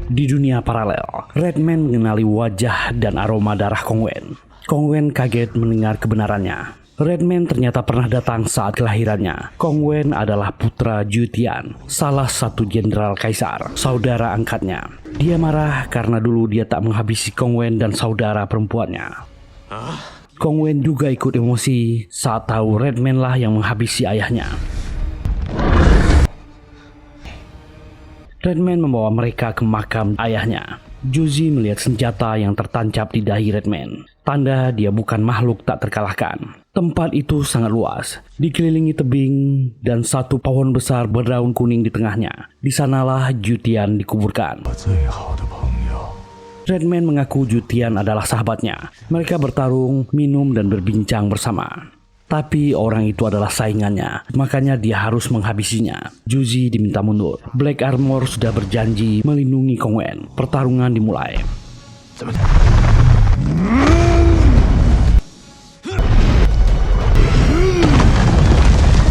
Di dunia paralel, Redman mengenali wajah dan aroma darah Kong Wen. Kong Wen kaget mendengar kebenarannya. Redman ternyata pernah datang saat kelahirannya. Kong Wen adalah putra Ju Tian, salah satu jenderal kaisar, saudara angkatnya. Dia marah karena dulu dia tak menghabisi Kong Wen dan saudara perempuannya. Kong Wen juga ikut emosi saat tahu Redman lah yang menghabisi ayahnya. Redman membawa mereka ke makam ayahnya. Juzi melihat senjata yang tertancap di dahi Redman. Tanda dia bukan makhluk tak terkalahkan. Tempat itu sangat luas, dikelilingi tebing dan satu pohon besar berdaun kuning di tengahnya. Di sanalah Ju Tian dikuburkan. Redman mengaku Ju Tian adalah sahabatnya. Mereka bertarung, minum dan berbincang bersama. Tapi orang itu adalah saingannya, makanya dia harus menghabisinya. Juzi diminta mundur. Black Armor sudah berjanji melindungi Kong Wen. Pertarungan dimulai.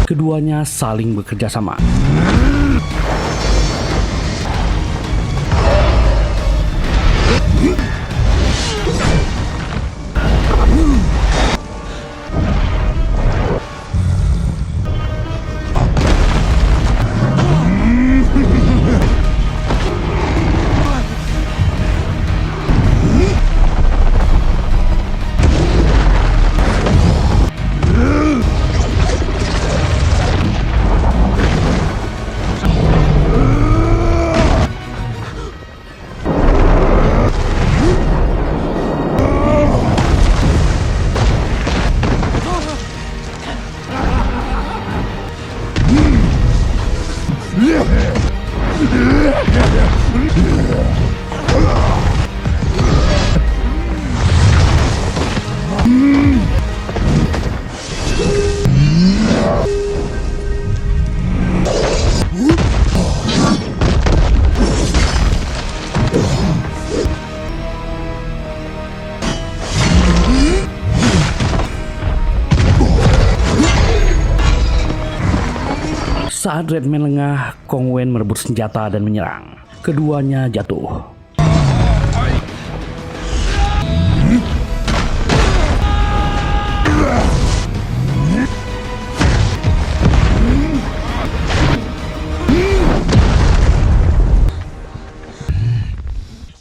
Keduanya saling bekerja sama. Saat Redman lengah, Kong Wen merebut senjata dan menyerang. Keduanya jatuh.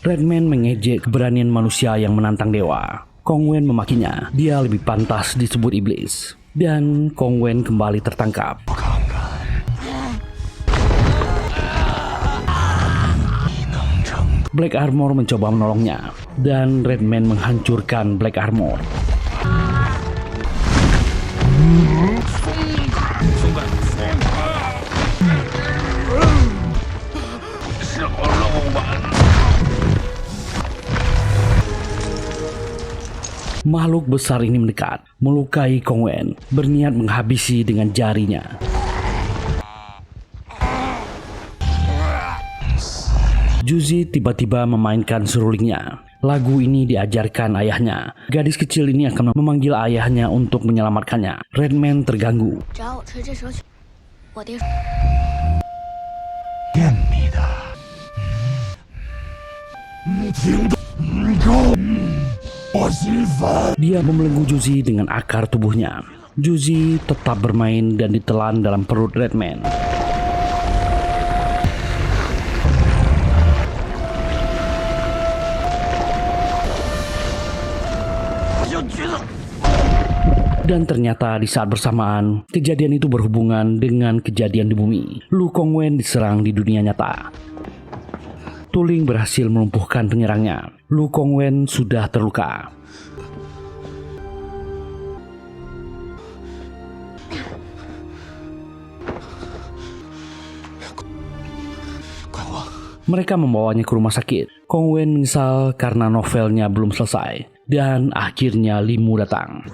Redman mengejek keberanian manusia yang menantang dewa. Kong Wen memakinya, dia lebih pantas disebut iblis. Dan Kong Wen kembali tertangkap. Black Armor mencoba menolongnya, dan Redman menghancurkan Black Armor. Makhluk besar ini mendekat, melukai Kong Wen, berniat menghabisi dengan jarinya. Juzi tiba-tiba memainkan serulingnya. Lagu ini diajarkan ayahnya. Gadis kecil ini akan memanggil ayahnya untuk menyelamatkannya. Redman terganggu. Dia membelenggu Juzi dengan akar tubuhnya. Juzi tetap bermain dan ditelan dalam perut Redman. Dan ternyata di saat bersamaan, kejadian itu berhubungan dengan kejadian di bumi. Lu Kong Wen diserang di dunia nyata. Tuling berhasil melumpuhkan penyerangnya. Lu Kong Wen sudah terluka. Mereka membawanya ke rumah sakit. Kong Wen menyesal karena novelnya belum selesai. Dan akhirnya Limu datang.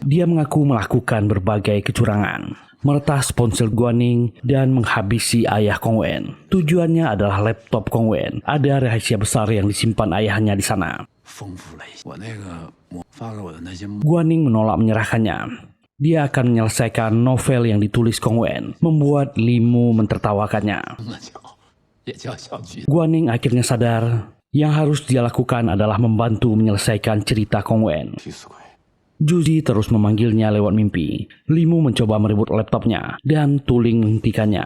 Dia mengaku melakukan berbagai kecurangan, meretas ponsel Guaning dan menghabisi ayah Kong Wen. Tujuannya adalah laptop Kong Wen. Ada rahasia besar yang disimpan ayahnya di sana. Guaning menolak menyerahkannya. Dia akan menyelesaikan novel yang ditulis Kong Wen, membuat Limu mentertawakannya. Guaning akhirnya sadar yang harus dia lakukan adalah membantu menyelesaikan cerita Kong Wen. Juzi terus memanggilnya lewat mimpi. Limu mencoba merebut laptopnya dan Tuling menghentikannya.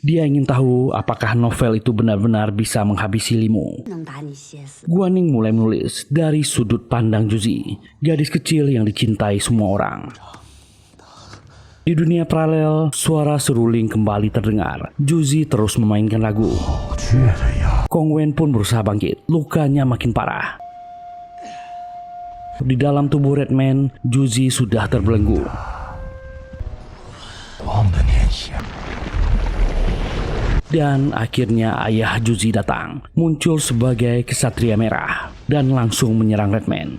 Dia ingin tahu apakah novel itu benar-benar bisa menghabisi Limu. Guaning mulai menulis dari sudut pandang Juzi, gadis kecil yang dicintai semua orang. Di dunia paralel, suara seruling kembali terdengar. Juzi terus memainkan lagu. Kong Wen pun berusaha bangkit, lukanya makin parah. Di dalam tubuh Redman, Juzi sudah terbelenggu. Dan akhirnya ayah Juzi datang, muncul sebagai kesatria merah dan langsung menyerang Redman.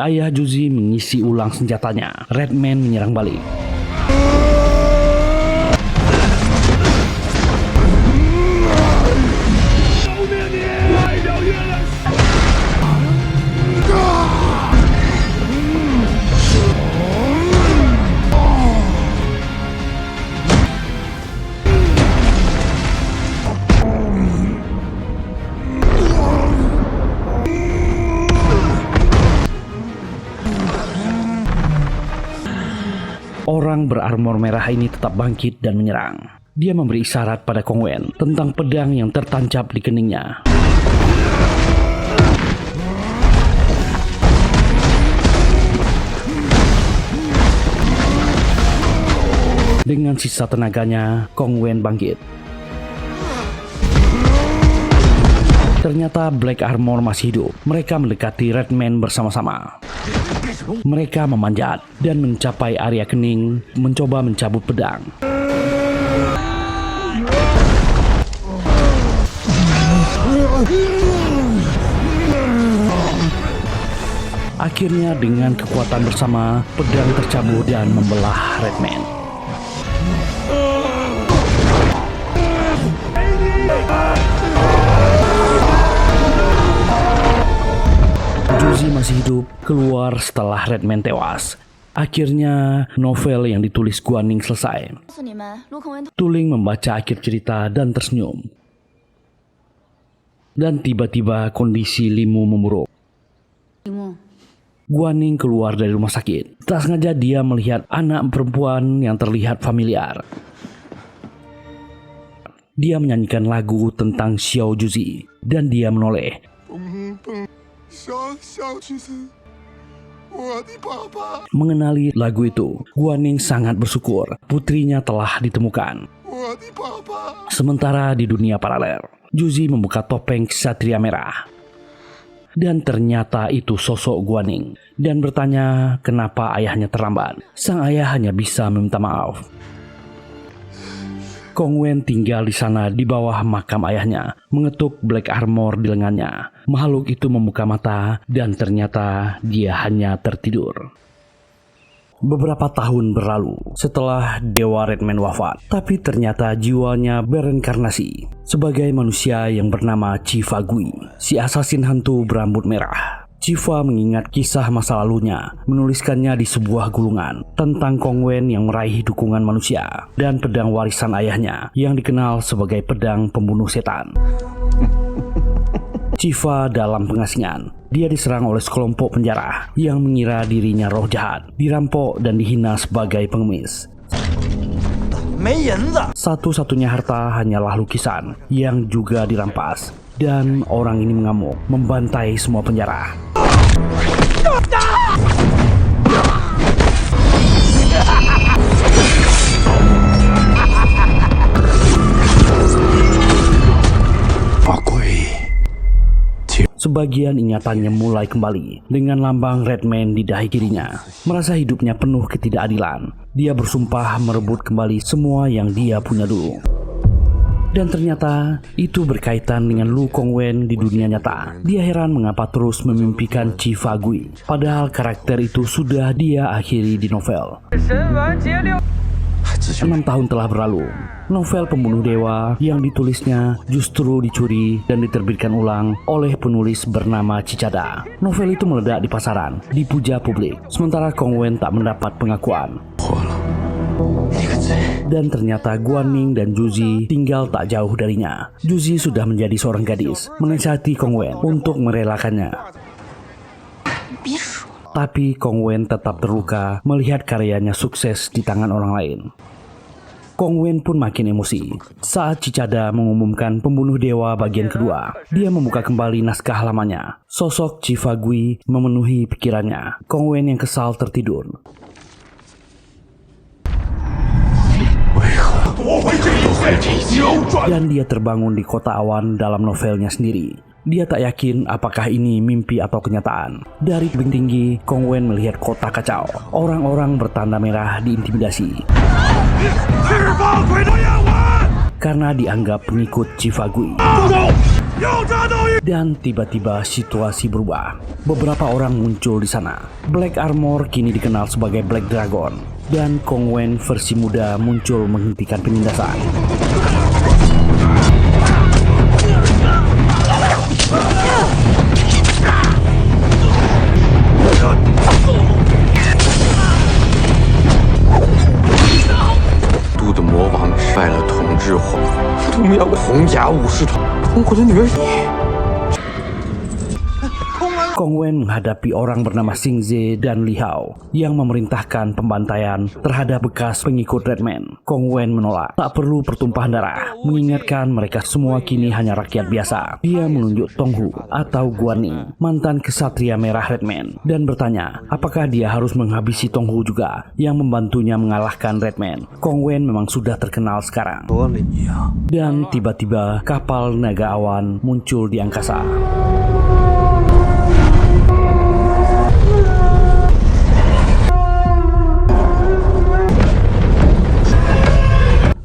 Ayah Juzi mengisi ulang senjatanya. Redman menyerang balik. Orang berarmor merah ini tetap bangkit dan menyerang. Dia memberi isyarat pada Kong Wen tentang pedang yang tertancap di keningnya. Dengan sisa tenaganya, Kong Wen bangkit. Ternyata Black Armor masih hidup. Mereka mendekati Redman bersama-sama. Mereka memanjat dan mencapai area kening, mencoba mencabut pedang. Akhirnya dengan kekuatan bersama, pedang tercabut dan membelah Redman. Juzi masih hidup, keluar setelah Redman tewas. Akhirnya novel yang ditulis Guaning selesai. Tuling membaca akhir cerita dan tersenyum. Dan tiba-tiba kondisi Limu memburuk. Guaning keluar dari rumah sakit. Tak sengaja dia melihat anak perempuan yang terlihat familiar. Dia menyanyikan lagu tentang Xiao Juzi dan dia menoleh. Mengenali lagu itu, Guaning sangat bersyukur putrinya telah ditemukan. Sementara di dunia paralel, Juzi membuka topeng Ksatria Merah. Dan ternyata itu sosok Guaning dan bertanya kenapa ayahnya terlambat. Sang ayah hanya bisa meminta maaf. Kong Wen tinggal di sana di bawah makam ayahnya, mengetuk Black Armor di lengannya. Makhluk itu membuka mata dan ternyata dia hanya tertidur. Beberapa tahun berlalu setelah Dewa Redman wafat, tapi ternyata jiwanya bereinkarnasi sebagai manusia yang bernama Chifa Gui, si asasin hantu berambut merah. Chifa mengingat kisah masa lalunya, menuliskannya di sebuah gulungan tentang Kong Wen yang meraih dukungan manusia dan pedang warisan ayahnya yang dikenal sebagai pedang pembunuh setan. Chifa dalam pengasingan. Dia diserang oleh sekelompok penjara yang mengira dirinya roh jahat, dirampok dan dihina sebagai pengemis. Satu-satunya harta hanyalah lukisan yang juga dirampas. Dan orang ini mengamuk, membantai semua penjara. Sebagian ingatannya mulai kembali dengan lambang Redman di dahi kirinya. Merasa hidupnya penuh ketidakadilan, dia bersumpah merebut kembali semua yang dia punya dulu. Dan ternyata itu berkaitan dengan Lu Kongwen di dunia nyata. Dia heran mengapa terus memimpikan Chi Fagui, padahal karakter itu sudah dia akhiri di novel. 6 tahun telah berlalu. Novel Pembunuh Dewa yang ditulisnya justru dicuri dan diterbitkan ulang oleh penulis bernama Cicada. Novel itu meledak di pasaran, dipuja publik, sementara Kongwen tak mendapat pengakuan. Dan ternyata Guanning dan Juzi tinggal tak jauh darinya. Juzi sudah menjadi seorang gadis, menasihati Kongwen untuk merelakannya. Tapi Kongwen tetap terluka melihat karyanya sukses di tangan orang lain. Kongwen pun makin emosi saat Cicada mengumumkan Pembunuh Dewa bagian kedua. Dia membuka kembali naskah lamanya. Sosok Chi Fagui memenuhi pikirannya. Kongwen yang kesal tertidur. Dan dia terbangun di kota awan dalam novelnya sendiri. Dia tak yakin apakah ini mimpi atau kenyataan. Dari tebing tinggi, Kongwen melihat kota kacau. Orang-orang bertanda merah diintimidasi karena dianggap pengikut Chi Fagui. Dan tiba-tiba situasi berubah. Beberapa orang muncul di sana. Black Armor kini dikenal sebagai Black Dragon. Dan Kongwen versi muda muncul menghentikan penindasan. Kongwen menghadapi orang bernama Xingze dan Li Hao yang memerintahkan pembantaian terhadap bekas pengikut Redman. Kongwen menolak, tak perlu pertumpahan darah, mengingatkan mereka semua kini hanya rakyat biasa. Dia menunjuk Tonghu atau Guanning, mantan kesatria merah Redman, dan bertanya apakah dia harus menghabisi Tonghu juga yang membantunya mengalahkan Redman. Kongwen memang sudah terkenal sekarang. Dan tiba-tiba kapal naga awan muncul di angkasa.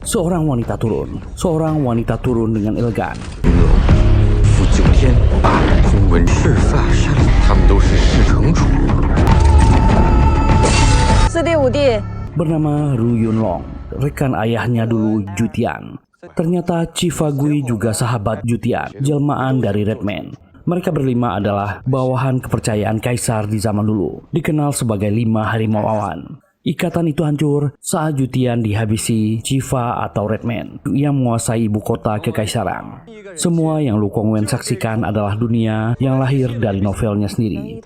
Seorang wanita turun dengan elegan. Bernama Ru Yunlong, rekan ayahnya dulu Jutian. Ternyata Chi Fagui juga sahabat Jutian, jelmaan dari Redman. Mereka berlima adalah bawahan kepercayaan kaisar di zaman dulu, dikenal sebagai 5 harimau awan. Ikatan itu hancur saat Jutian dihabisi Chifa atau Redman yang menguasai ibu kota kekaisaran. Semua yang Lu Kongwen saksikan adalah dunia yang lahir dari novelnya sendiri.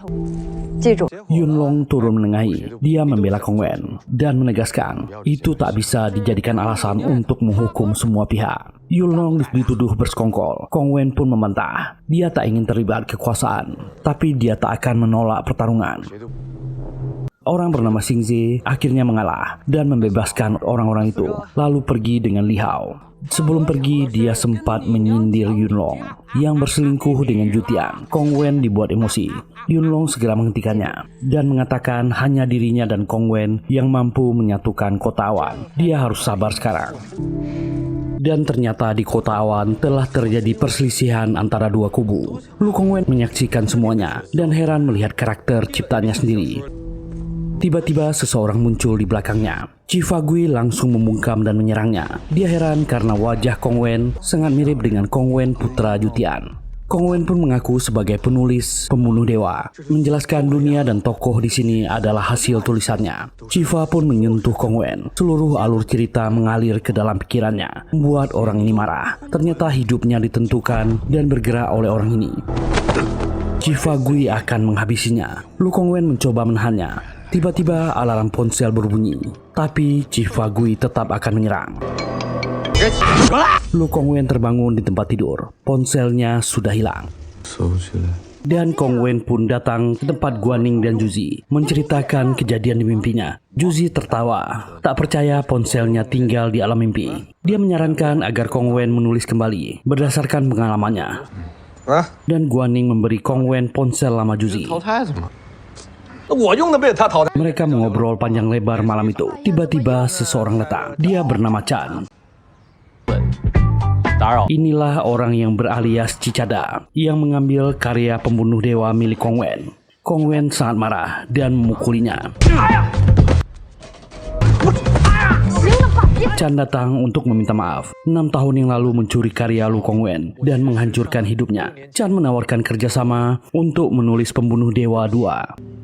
Yunlong turun menengahi. Dia membela Kongwen dan menegaskan itu tak bisa dijadikan alasan untuk menghukum semua pihak. Yunlong dituduh bersekongkol. Kongwen pun membantah. Dia tak ingin terlibat kekuasaan, tapi dia tak akan menolak pertarungan. Orang bernama Xingze akhirnya mengalah dan membebaskan orang-orang itu, lalu pergi dengan Li Hao. Sebelum pergi, dia sempat menyindir Yunlong yang berselingkuh dengan Jutian. Kongwen dibuat emosi. Yunlong segera menghentikannya dan mengatakan hanya dirinya dan Kongwen yang mampu menyatukan kota awan. Dia harus sabar sekarang. Dan ternyata di kota awan telah terjadi perselisihan antara dua kubu. Lu Kongwen menyaksikan semuanya dan heran melihat karakter ciptaannya sendiri. Tiba-tiba seseorang muncul di belakangnya. Chi Fagui langsung membungkam dan menyerangnya. Dia heran karena wajah Kongwen sangat mirip dengan Kongwen putra Jutian. Kongwen pun mengaku sebagai penulis Pembunuh Dewa, menjelaskan dunia dan tokoh di sini adalah hasil tulisannya. Chifa pun menyentuh Kongwen. Seluruh alur cerita mengalir ke dalam pikirannya, membuat orang ini marah. Ternyata hidupnya ditentukan dan bergerak oleh orang ini. Chi Fagui akan menghabisinya. Lu Kongwen mencoba menahannya. Tiba-tiba alarm ponsel berbunyi, tapi Chi Fagui tetap akan menyerang. Lu Kongwen terbangun di tempat tidur. Ponselnya sudah hilang. Dan Kongwen pun datang ke tempat Guanning dan Juzi, menceritakan kejadian di mimpinya. Juzi tertawa, tak percaya ponselnya tinggal di alam mimpi. Dia menyarankan agar Kongwen menulis kembali berdasarkan pengalamannya. Dan Guaning memberi Kong Wen ponsel lama Juzi. 淘汰的吗？那我用的不也他淘汰？ Mereka mengobrol panjang lebar malam itu. Tiba-tiba seseorang datang. Dia bernama Chan. Inilah orang yang beralias Cicada yang mengambil karya pembunuh dewa milik Kong Wen. Kong Wen sangat marah dan memukulinya. Chan datang untuk meminta maaf. 6 tahun yang lalu mencuri karya Lu Kong Wen dan menghancurkan hidupnya. Chan menawarkan kerjasama untuk menulis Pembunuh Dewa 2.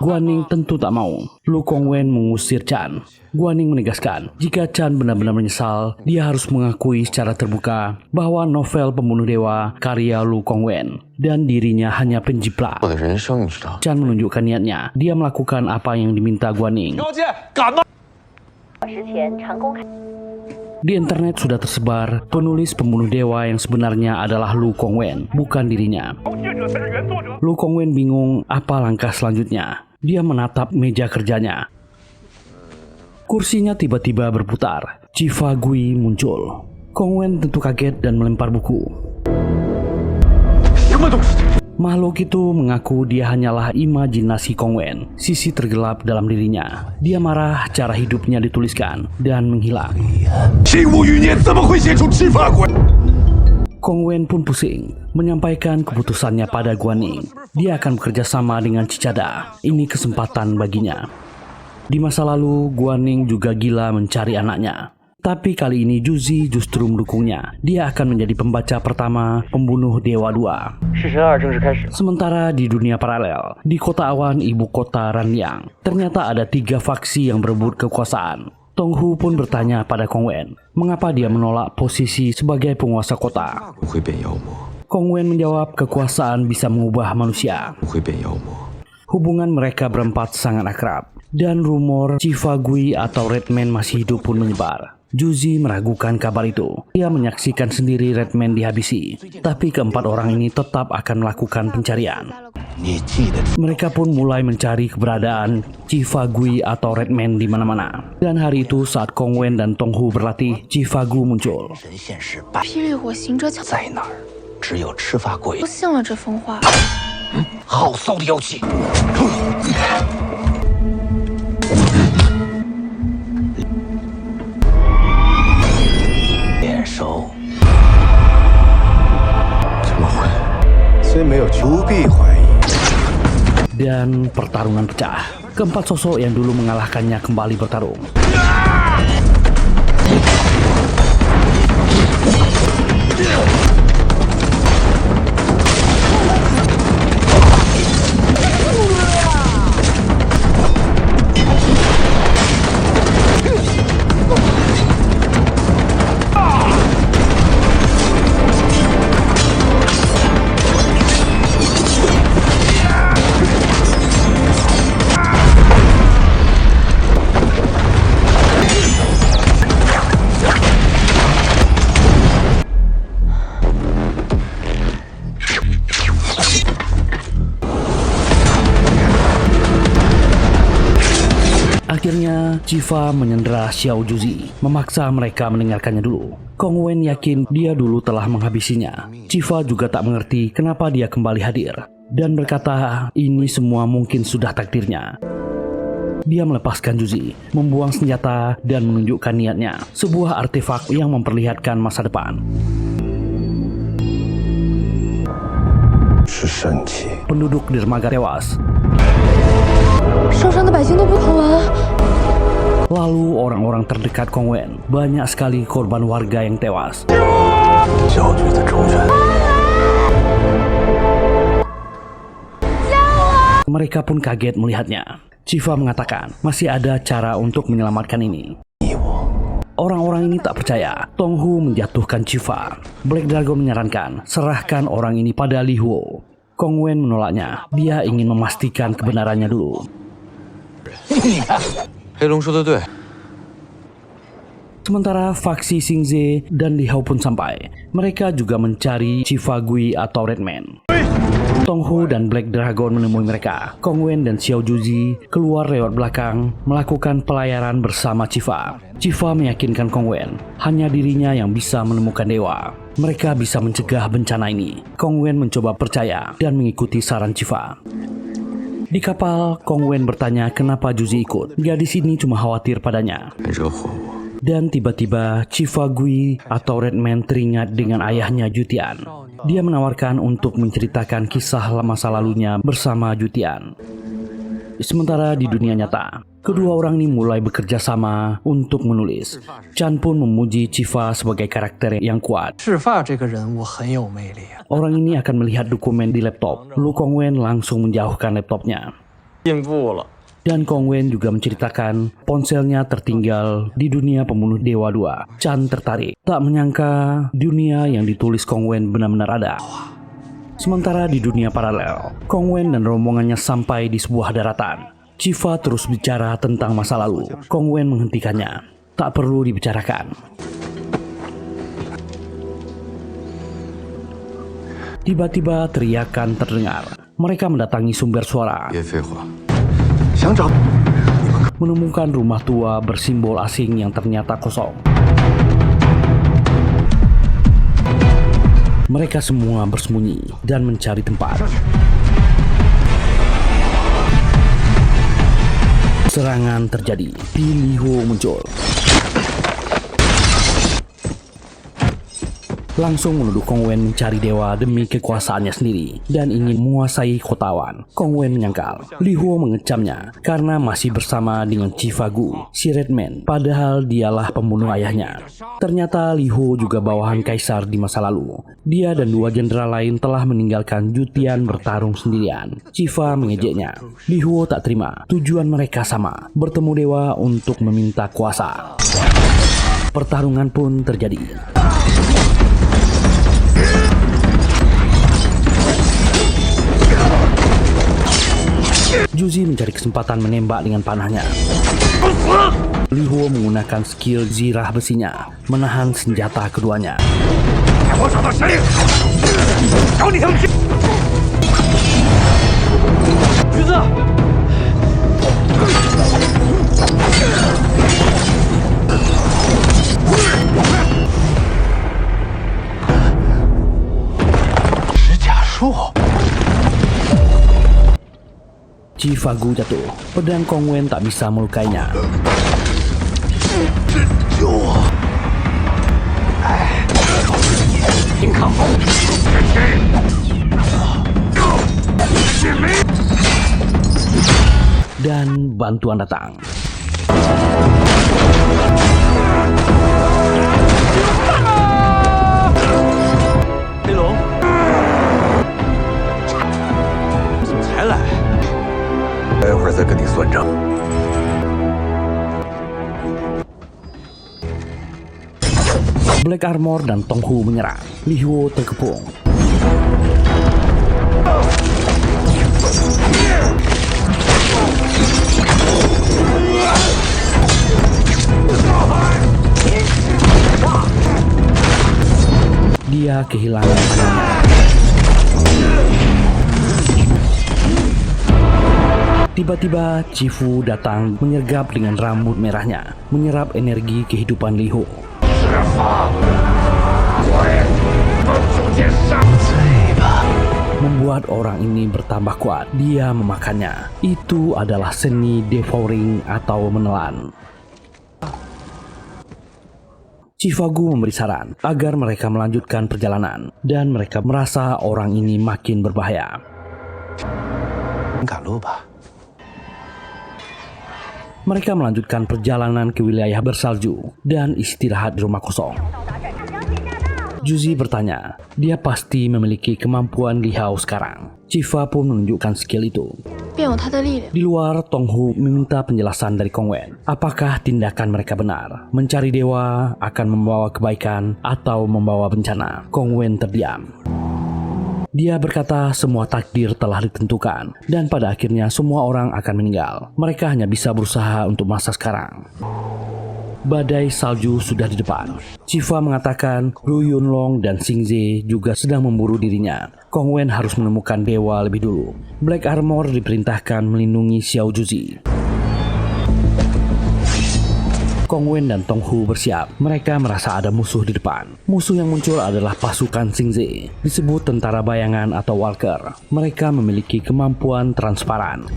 Guaning tentu tak mau. Lu Kong Wen mengusir Chan. Guaning menegaskan, jika Chan benar-benar menyesal, dia harus mengakui secara terbuka bahwa novel Pembunuh Dewa karya Lu Kong Wen dan dirinya hanya penjiplak. Chan menunjukkan niatnya. Dia melakukan apa yang diminta Guaning. Di internet sudah tersebar penulis Pembunuh Dewa yang sebenarnya adalah Lu Kong Wen, bukan dirinya. Lu Kong Wen bingung apa langkah selanjutnya. Dia menatap meja kerjanya. Kursinya tiba-tiba berputar. Chifa Gui muncul. Kong Wen tentu kaget dan melempar buku. Makhluk itu mengaku dia hanyalah imajinasi Kong Wen. Sisi tergelap dalam dirinya. Dia marah cara hidupnya dituliskan dan menghilang. Kong Wen pun pusing, menyampaikan keputusannya pada Guaning. Dia akan bekerja sama dengan Cicada. Ini kesempatan baginya. Di masa lalu, Guaning juga gila mencari anaknya. Tapi kali ini Juzi justru mendukungnya. Dia akan menjadi pembaca pertama Pembunuh Dewa 2. Sementara di dunia paralel, di kota awan ibu kota Ranyang, ternyata ada 3 faksi yang berebut kekuasaan. Tong Hu pun bertanya pada Kong Wen, mengapa dia menolak posisi sebagai penguasa kota. Kong Wen menjawab kekuasaan bisa mengubah manusia. Hubungan mereka berempat sangat akrab, dan rumor Chifa Gui atau Redman masih hidup pun menyebar. Juzi meragukan kabar itu. Dia menyaksikan sendiri Redman dihabisi, tapi keempat orang ini tetap akan melakukan pencarian. Mereka pun mulai mencari keberadaan Chifa Gui atau Redman di mana-mana. Dan hari itu saat Kong Wen dan Tong Hu berlatih, Chifa Gui muncul. 霹雳火行者在哪儿？只有赤发鬼。不信了这疯话。好骚的妖气！眼熟，怎么会？虽没有不必怀疑。 Dan pertarungan pecah. Keempat sosok yang dulu mengalahkannya kembali bertarung. Akhirnya, Chifa menyandera Xiao Juzi, memaksa mereka mendengarkannya dulu. Kong Wen yakin dia dulu telah menghabisinya. Chifa juga tak mengerti kenapa dia kembali hadir, dan berkata ini semua mungkin sudah takdirnya. Dia melepaskan Juzi, membuang senjata, dan menunjukkan niatnya, sebuah artefak yang memperlihatkan masa depan. Penduduk dermaga tewas. Lalu orang-orang terdekat Kong Wen, banyak sekali korban warga yang tewas. Mereka pun kaget melihatnya. Chifa mengatakan masih ada cara untuk menyelamatkan ini. Orang-orang ini tak percaya. Tong Hu menjatuhkan Chifa. Black Dragon menyarankan serahkan orang ini pada Li Huo. Kong Wen menolaknya. Dia ingin memastikan kebenarannya dulu. 黑龙说的对， Sementara faksi Xingze dan Li Hao pun sampai. Mereka juga mencari Chifa Gui atau Redman. Tong Hu dan Black Dragon menemui mereka. Kong Wen dan Xiao Juzi keluar lewat belakang melakukan pelayaran bersama Chifa. Chifa meyakinkan Kong Wen hanya dirinya yang bisa menemukan dewa. Mereka bisa mencegah bencana ini. Kong Wen mencoba percaya dan mengikuti saran Chifa. Di kapal, Kong Wen bertanya kenapa Juzi ikut. Gadis ini cuma khawatir padanya. 惹火我， Dan tiba-tiba Chifa Gui atau Redman teringat dengan ayahnya Jutian. Dia menawarkan untuk menceritakan kisah masa lalunya bersama Jutian. Sementara di dunia nyata, kedua orang ini mulai bekerja sama untuk menulis. Chan pun memuji Chifa sebagai karakter yang kuat. 赤发这个人物很有魅力啊， Orang ini akan melihat dokumen di laptop. Lalu Kong Wen langsung menjauhkan laptopnya. 进步了。 Dan Kong Wen juga menceritakan ponselnya tertinggal di dunia pembunuh Dewa 2. Chan tertarik. Tak menyangka dunia yang ditulis Kong Wen benar-benar ada. Sementara di dunia paralel, Kong Wen dan rombongannya sampai di sebuah daratan. Chifa terus bicara tentang masa lalu. Kong Wen menghentikannya. Tak perlu dibicarakan. Tiba-tiba teriakan terdengar. Mereka mendatangi sumber suara. 别废话，想找 Menemukan rumah tua bersimbol asing yang ternyata kosong. Mereka semua bersembunyi dan mencari tempat. Serangan terjadi. Li Huo muncul. Langsung menuduh Kong Wen mencari dewa demi kekuasaannya sendiri dan ingin menguasai kota Wan. Kong Wen menyangkal. Li Huo mengecamnya karena masih bersama dengan Chifa Gu, si Redman, padahal dialah pembunuh ayahnya. Ternyata Li Huo juga bawahan kaisar di masa lalu. Dia dan dua jenderal lain telah meninggalkan Jutian bertarung sendirian. Chifa mengejeknya. Li Huo tak terima. Tujuan mereka sama, bertemu dewa untuk meminta kuasa. Pertarungan pun terjadi. Juzi mencari kesempatan menembak dengan panahnya. Li Huo menggunakan skill zirah besinya, menahan senjata keduanya. Chifa Gu jatuh. Pedang Kong Wen tak bisa melukainya. Dan bantuan datang. Black Armor dan Tong Hu menyerang. Li Huo terkepung. Dia kehilangan pedangnya. Tiba-tiba Chifu datang menyergap dengan rambut merahnya, menyerap energi kehidupan Li Huo. Membuat orang ini bertambah kuat. Dia memakannya. Itu adalah seni devouring atau menelan. Chifa Gu memberi saran agar mereka melanjutkan perjalanan dan mereka merasa orang ini makin berbahaya. 赶路吧。 Mereka melanjutkan perjalanan ke wilayah bersalju dan istirahat di rumah kosong. Juzi bertanya, dia pasti memiliki kemampuan Li Hao sekarang. Chifa pun menunjukkan skill itu. 便有他的力量。 Di luar, Tong Hu meminta penjelasan dari Kong Wen. Apakah tindakan mereka benar? Mencari dewa akan membawa kebaikan atau membawa bencana? Kong Wen terdiam. Dia berkata semua takdir telah ditentukan dan pada akhirnya semua orang akan meninggal. Mereka hanya bisa berusaha untuk masa sekarang. badai salju sudah di depan. Chifa mengatakan Ru Yunlong dan Xing Ze juga sedang memburu dirinya. Kong Wen harus menemukan dewa lebih dulu. Black Armor diperintahkan melindungi Xiao Juzi. Kong Wen dan Tong Hu bersiap. Mereka merasa ada musuh di depan. Musuh yang muncul adalah pasukan Xing Ze, disebut tentara bayangan atau walker. Mereka memiliki kemampuan transparan.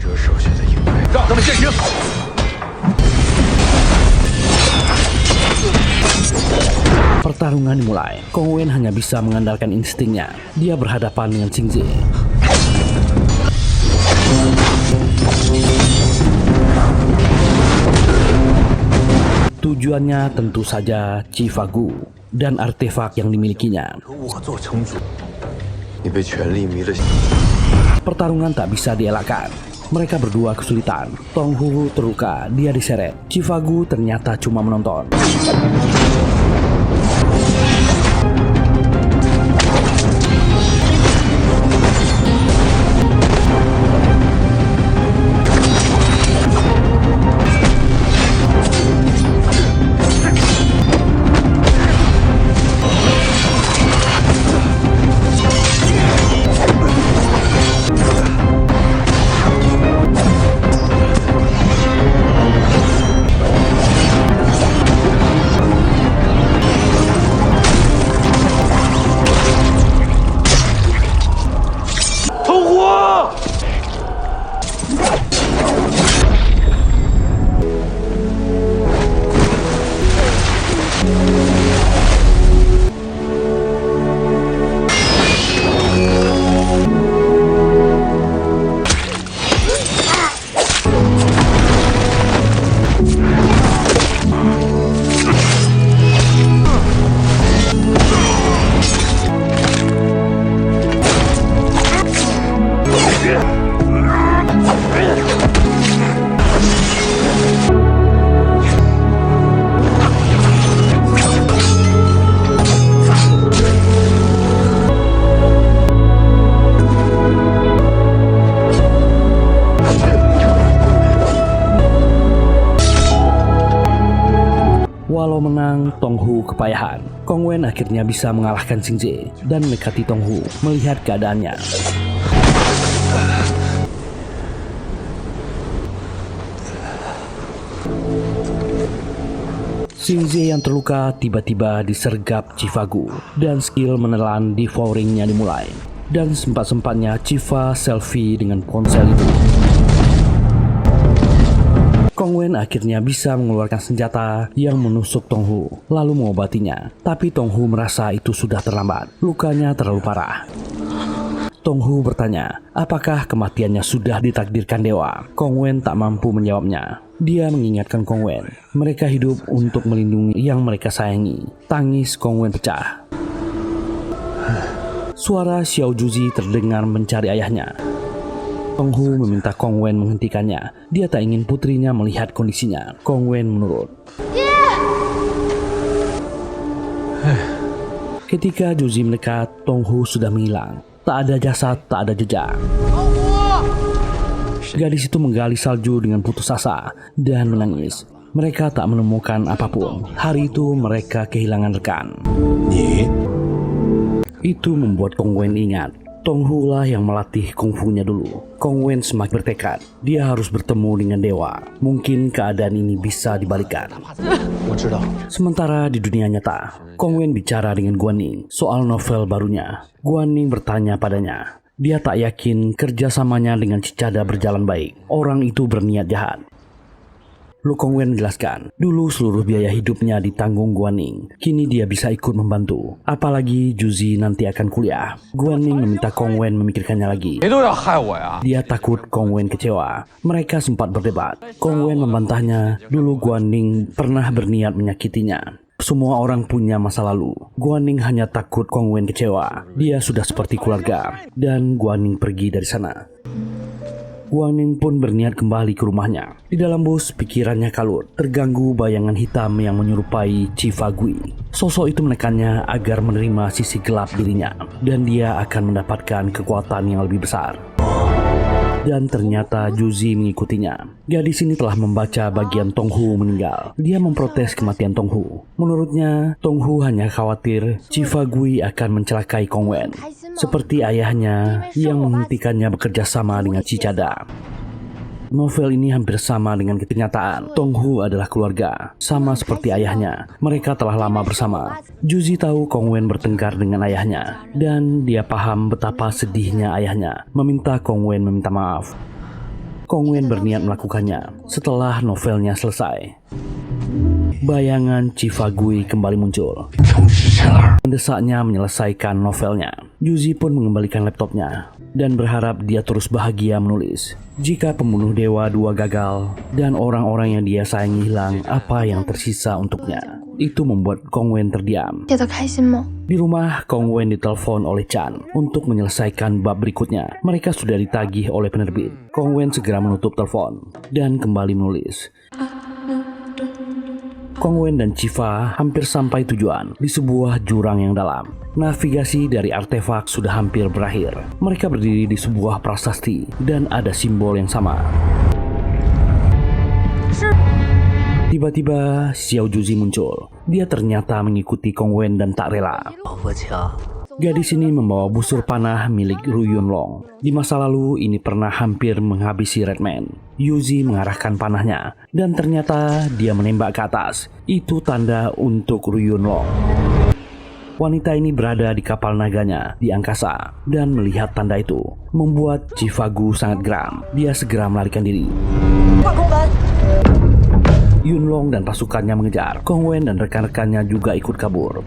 Pertarungan dimulai. Kong Wen hanya bisa mengandalkan instingnya. Dia berhadapan dengan Xing Ze. Tujuannya tentu saja Chifa Gu dan artefak yang dimilikinya. Pertarungan tak bisa dielakkan. Mereka berdua kesulitan. Tong Hu terluka, dia diseret. Chifa Gu ternyata cuma menonton. Walau menang, Tong Hu kepayahan. Kong Wen akhirnya bisa mengalahkan Xing Ze dan mendekati Tong Hu melihat keadaannya. Xing Ze yang terluka tiba-tiba disergap Chifa Gu dan skill menelan devouringnya dimulai. Dan sempat-sempatnya Chifa selfie dengan ponsel itu. Kong Wen akhirnya bisa mengeluarkan senjata yang menusuk Tong Hu, lalu mengobatinya. Tapi Tong Hu merasa itu sudah terlambat. Lukanya terlalu parah. Tong Hu bertanya, apakah kematiannya sudah ditakdirkan dewa? Kong Wen tak mampu menjawabnya. Dia mengingatkan Kong Wen, mereka hidup untuk melindungi yang mereka sayangi. Tangis Kong Wen pecah. Suara Xiao Juzi terdengar mencari ayahnya. Tong Hu meminta Kong Wen menghentikannya. Dia tak ingin putrinya melihat kondisinya. Kong Wen menurut. Ketika Juzi mendekat, Tong Hu sudah menghilang. Tak ada jasad, tak ada jejak. Gadis itu menggali salju dengan putus asa dan menangis. Mereka tak menemukan apapun. Hari itu mereka kehilangan rekan. Itu membuat Kong Wen ingat. Tong Hu lah yang melatih kungfunya dulu. Kong Wen semakin bertekad. Dia harus bertemu dengan dewa. Mungkin keadaan ini bisa dibalikkan. Sementara di dunia nyata, Kong Wen bicara dengan Guanning soal novel barunya. Guanning bertanya padanya. Dia tak yakin kerjasamanya dengan Cicada berjalan baik. Orang itu berniat jahat. Lu Kong Wen menjelaskan, dulu seluruh biaya hidupnya ditanggung Guanning. Kini dia bisa ikut membantu. Apalagi Juzi nanti akan kuliah. Guanning meminta Kong Wen memikirkannya lagi. Dia takut Kong Wen kecewa. Mereka sempat berdebat. Kong Wen membantahnya, dulu Guanning pernah berniat menyakitinya. Semua orang punya masa lalu. Guanning hanya takut Kong Wen kecewa. Dia sudah seperti keluarga. Dan Guanning pergi dari sana. Guanning pun berniat kembali ke rumahnya. Di dalam bus, pikirannya kalut, terganggu bayangan hitam yang menyerupai Chifa Gui. Sosok itu menekannya agar menerima sisi gelap dirinya, dan dia akan mendapatkan kekuatan yang lebih besar. dan ternyata Juzi mengikutinya. Gadis ini telah membaca bagian Tonghu meninggal. Dia memprotes kematian Tonghu. Menurutnya, Tonghu hanya khawatir Chifagui akan mencelakai Kongwen, seperti ayahnya yang menghentikannya bekerja sama dengan Cicada. Novel ini hampir sama dengan kenyataan. Tonghu adalah keluarga, sama seperti ayahnya. Mereka telah lama bersama. Juzi tahu Kongwen bertengkar dengan ayahnya, dan dia paham betapa sedihnya ayahnya meminta Kongwen meminta maaf. Kongwen berniat melakukannya setelah novelnya selesai. Bayangan Chifagui kembali muncul. Mendesaknya menyelesaikan novelnya. Juzi pun mengembalikan laptopnya dan berharap dia terus bahagia menulis. Jika pembunuh dewa 2 gagal dan orang-orang yang dia sayangi hilang, apa yang tersisa untuknya? Itu membuat Kongwen terdiam. 写得开心吗？ Di rumah, Kongwen ditelepon oleh Chan untuk menyelesaikan bab berikutnya. Mereka sudah ditagih oleh penerbit. Kongwen segera menutup telepon dan kembali menulis. Kongwen dan Chifa hampir sampai tujuan di sebuah jurang yang dalam. Navigasi dari artefak sudah hampir berakhir. Mereka berdiri di sebuah prasasti dan ada simbol yang sama. Tiba-tiba Xiao Juzi muncul. Dia ternyata mengikuti Kongwen dan tak rela. Gadis ini membawa busur panah milik Ru Yunlong. Di masa lalu ini pernah hampir menghabisi Redman. Yuzi mengarahkan panahnya dan ternyata dia menembak ke atas. Itu tanda untuk Ru Yunlong. Wanita ini berada di kapal naganya di angkasa dan melihat tanda itu membuat Chifagu sangat geram. Dia segera melarikan diri. Yunlong dan pasukannya mengejar. Kongwen dan rekan-rekannya juga ikut kabur.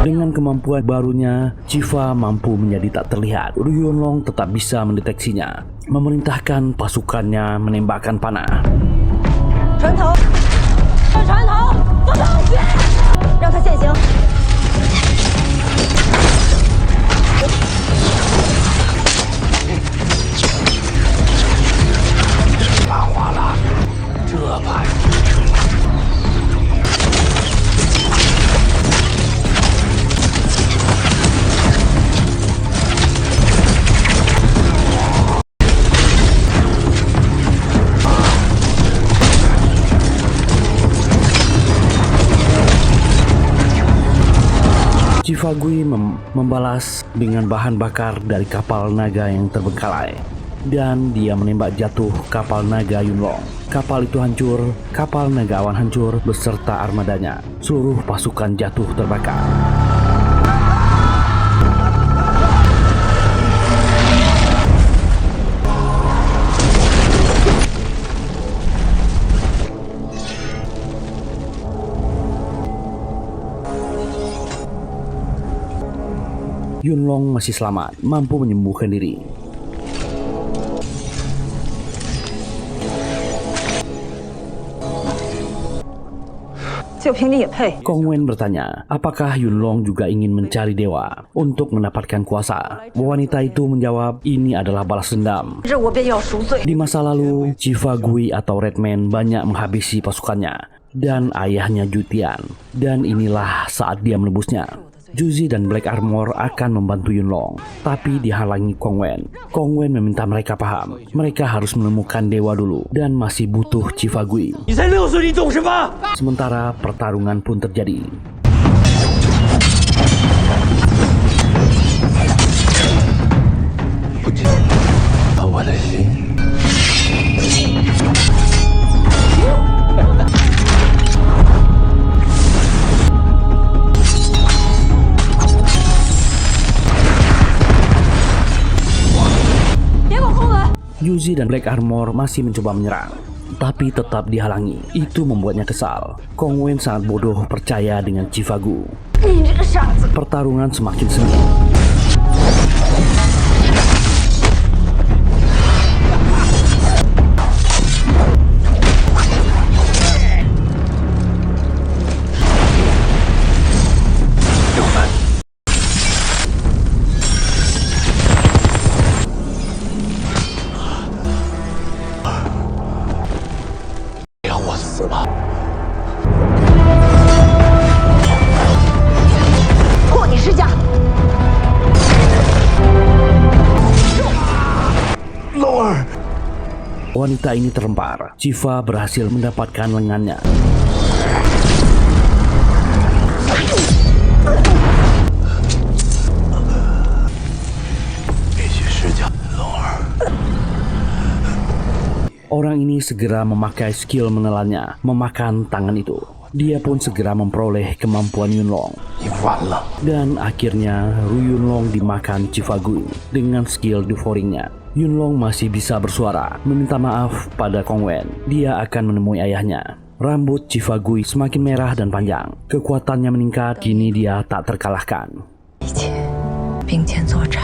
Dengan kemampuan barunya, Chifa mampu menjadi tak terlihat. Ru Yunlong tetap bisa mendeteksinya, memerintahkan pasukannya menembakkan panah. 船头，船头，放上去，让他现形。 发话了，这把Chifagui membalas dengan bahan bakar dari kapal naga yang terbengkalai. Dan dia menembak jatuh kapal naga Yunlong. Kapal itu hancur, kapal naga awan hancur beserta armadanya. Seluruh pasukan jatuh terbakar. Yunlong masih selamat, mampu menyembuhkan diri. Kongwen bertanya, apakah Yunlong juga ingin mencari dewa untuk mendapatkan kuasa? Wanita itu menjawab, ini adalah balas dendam. Di masa lalu, Chifagui atau Redman banyak menghabisi pasukannya dan ayahnya Jutian. Dan inilah saat dia menebusnya. Juzi dan Black Armor akan membantu Yunlong, tapi dihalangi Kongwen. Kongwen meminta mereka paham, mereka harus menemukan dewa dulu dan masih butuh Chifagui. Sementara pertarungan pun terjadi. Yuzi dan Black Armor masih mencoba menyerang, tapi tetap dihalangi. Itu membuatnya kesal. Kongwen sangat bodoh percaya dengan Chifagu. Pertarungan semakin sengit. wanita ini terlempar. Chifa berhasil mendapatkan lengannya. Orang ini segera memakai skill menelannya, memakan tangan itu. Dia pun segera memperoleh kemampuan Yunlong. Dan akhirnya Ru Yunlong dimakan Chifa Gui dengan skill devouringnya. Yunlong masih bisa bersuara, meminta maaf pada Kong Wen. Dia akan menemui ayahnya. Rambut Chifa Gui semakin merah dan panjang. Kekuatannya meningkat, kini dia tak terkalahkan. 一切并肩作战。